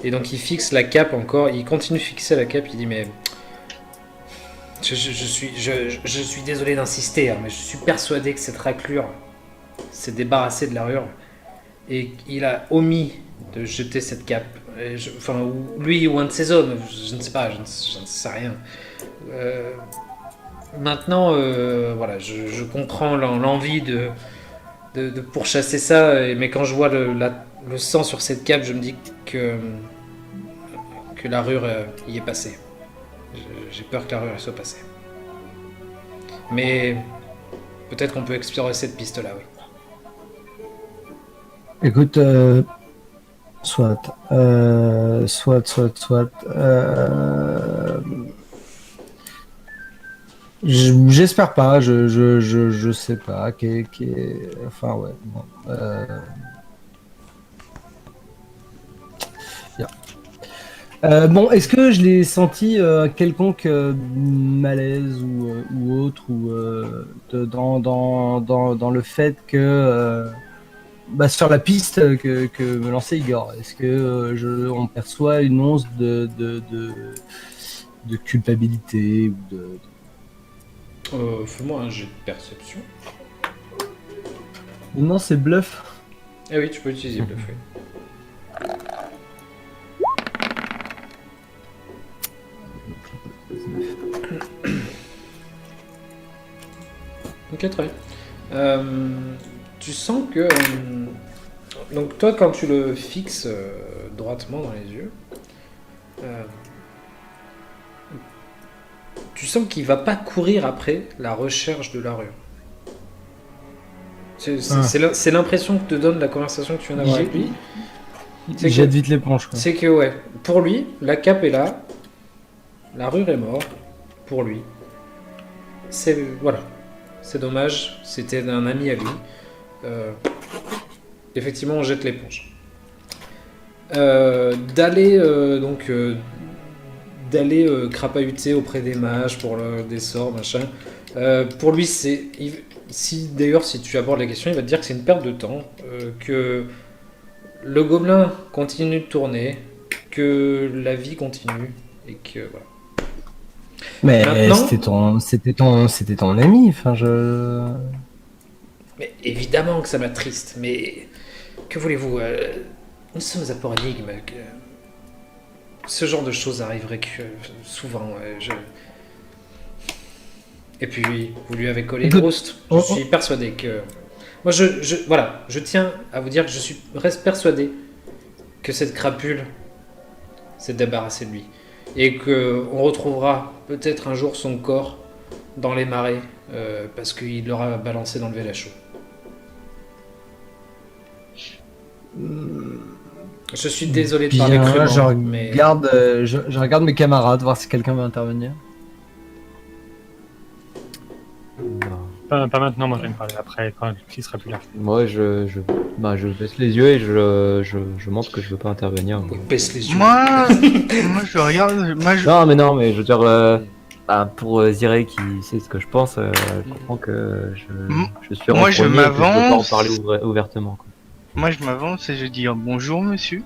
Et donc il fixe la cape encore, il continue de fixer la cape, il dit mais... Je suis désolé d'insister, hein, mais je suis persuadé que cette raclure s'est débarrassée de la rure et il a omis de jeter cette cape. Enfin, lui ou un de ses hommes, je ne sais pas, je ne sais rien. Maintenant, voilà, je comprends l'envie de pourchasser ça, mais quand je vois le sang sur cette cape, je me dis que la rure y est passée. J'ai peur que la rure soit passée. Mais peut-être qu'on peut explorer cette piste-là, oui. Écoute, soit. J'espère pas, je sais pas. Enfin, ouais. Bon, bien. Bon, est-ce que je l'ai senti quelconque malaise ou autre dans le fait que sur la piste que me lançait Igor, est-ce que on perçoit une once de culpabilité ou Fais-moi un jet de perception. Non, c'est bluff. Ah oui, tu peux utiliser bluff, oui. Ok, très bien. Tu sens que... donc toi, quand tu le fixes droitement dans les yeux, tu sens qu'il va pas courir après la recherche de la rue. C'est l'impression que te donne la conversation que tu viens d'avoir avec lui. Jette vite l'éponge, quoi. C'est que, ouais, pour lui, la cape est là, la rue est morte, pour lui. Voilà. C'est dommage, c'était un ami à lui. Effectivement, on jette l'éponge. D'aller crapahuter auprès des mages pour des sorts, machin. Pour lui, si tu abordes la question, il va te dire que c'est une perte de temps, que le gobelin continue de tourner, que la vie continue, et que voilà. Mais maintenant, c'était ton ami, enfin Mais évidemment que ça m'attriste, mais que voulez-vous, nous sommes à Port-Énigme, ce genre de choses arriverait que souvent. Et puis, vous lui avez collé une rouste. Je suis persuadé que... Moi, je tiens à vous dire que reste persuadé que cette crapule s'est débarrassée de lui. Et qu'on retrouvera peut-être un jour son corps dans les marais, parce qu'il l'aura balancé dans le Vélachaud. Je suis désolé de parler crûment, mais... je regarde mes camarades, voir si quelqu'un veut intervenir. Pas maintenant, moi je vais me parler après, quand il sera plus là. Moi, je baisse les yeux et je montre que je veux pas intervenir. Baisse les yeux. Moi, je regarde. Non, mais je veux dire, pour Ziré qui sait ce que je pense, je comprends que je suis Moi, en je premier et que je peux pas en m'avance. parler ouvertement, quoi. Moi, je m'avance et je dis bonjour, monsieur.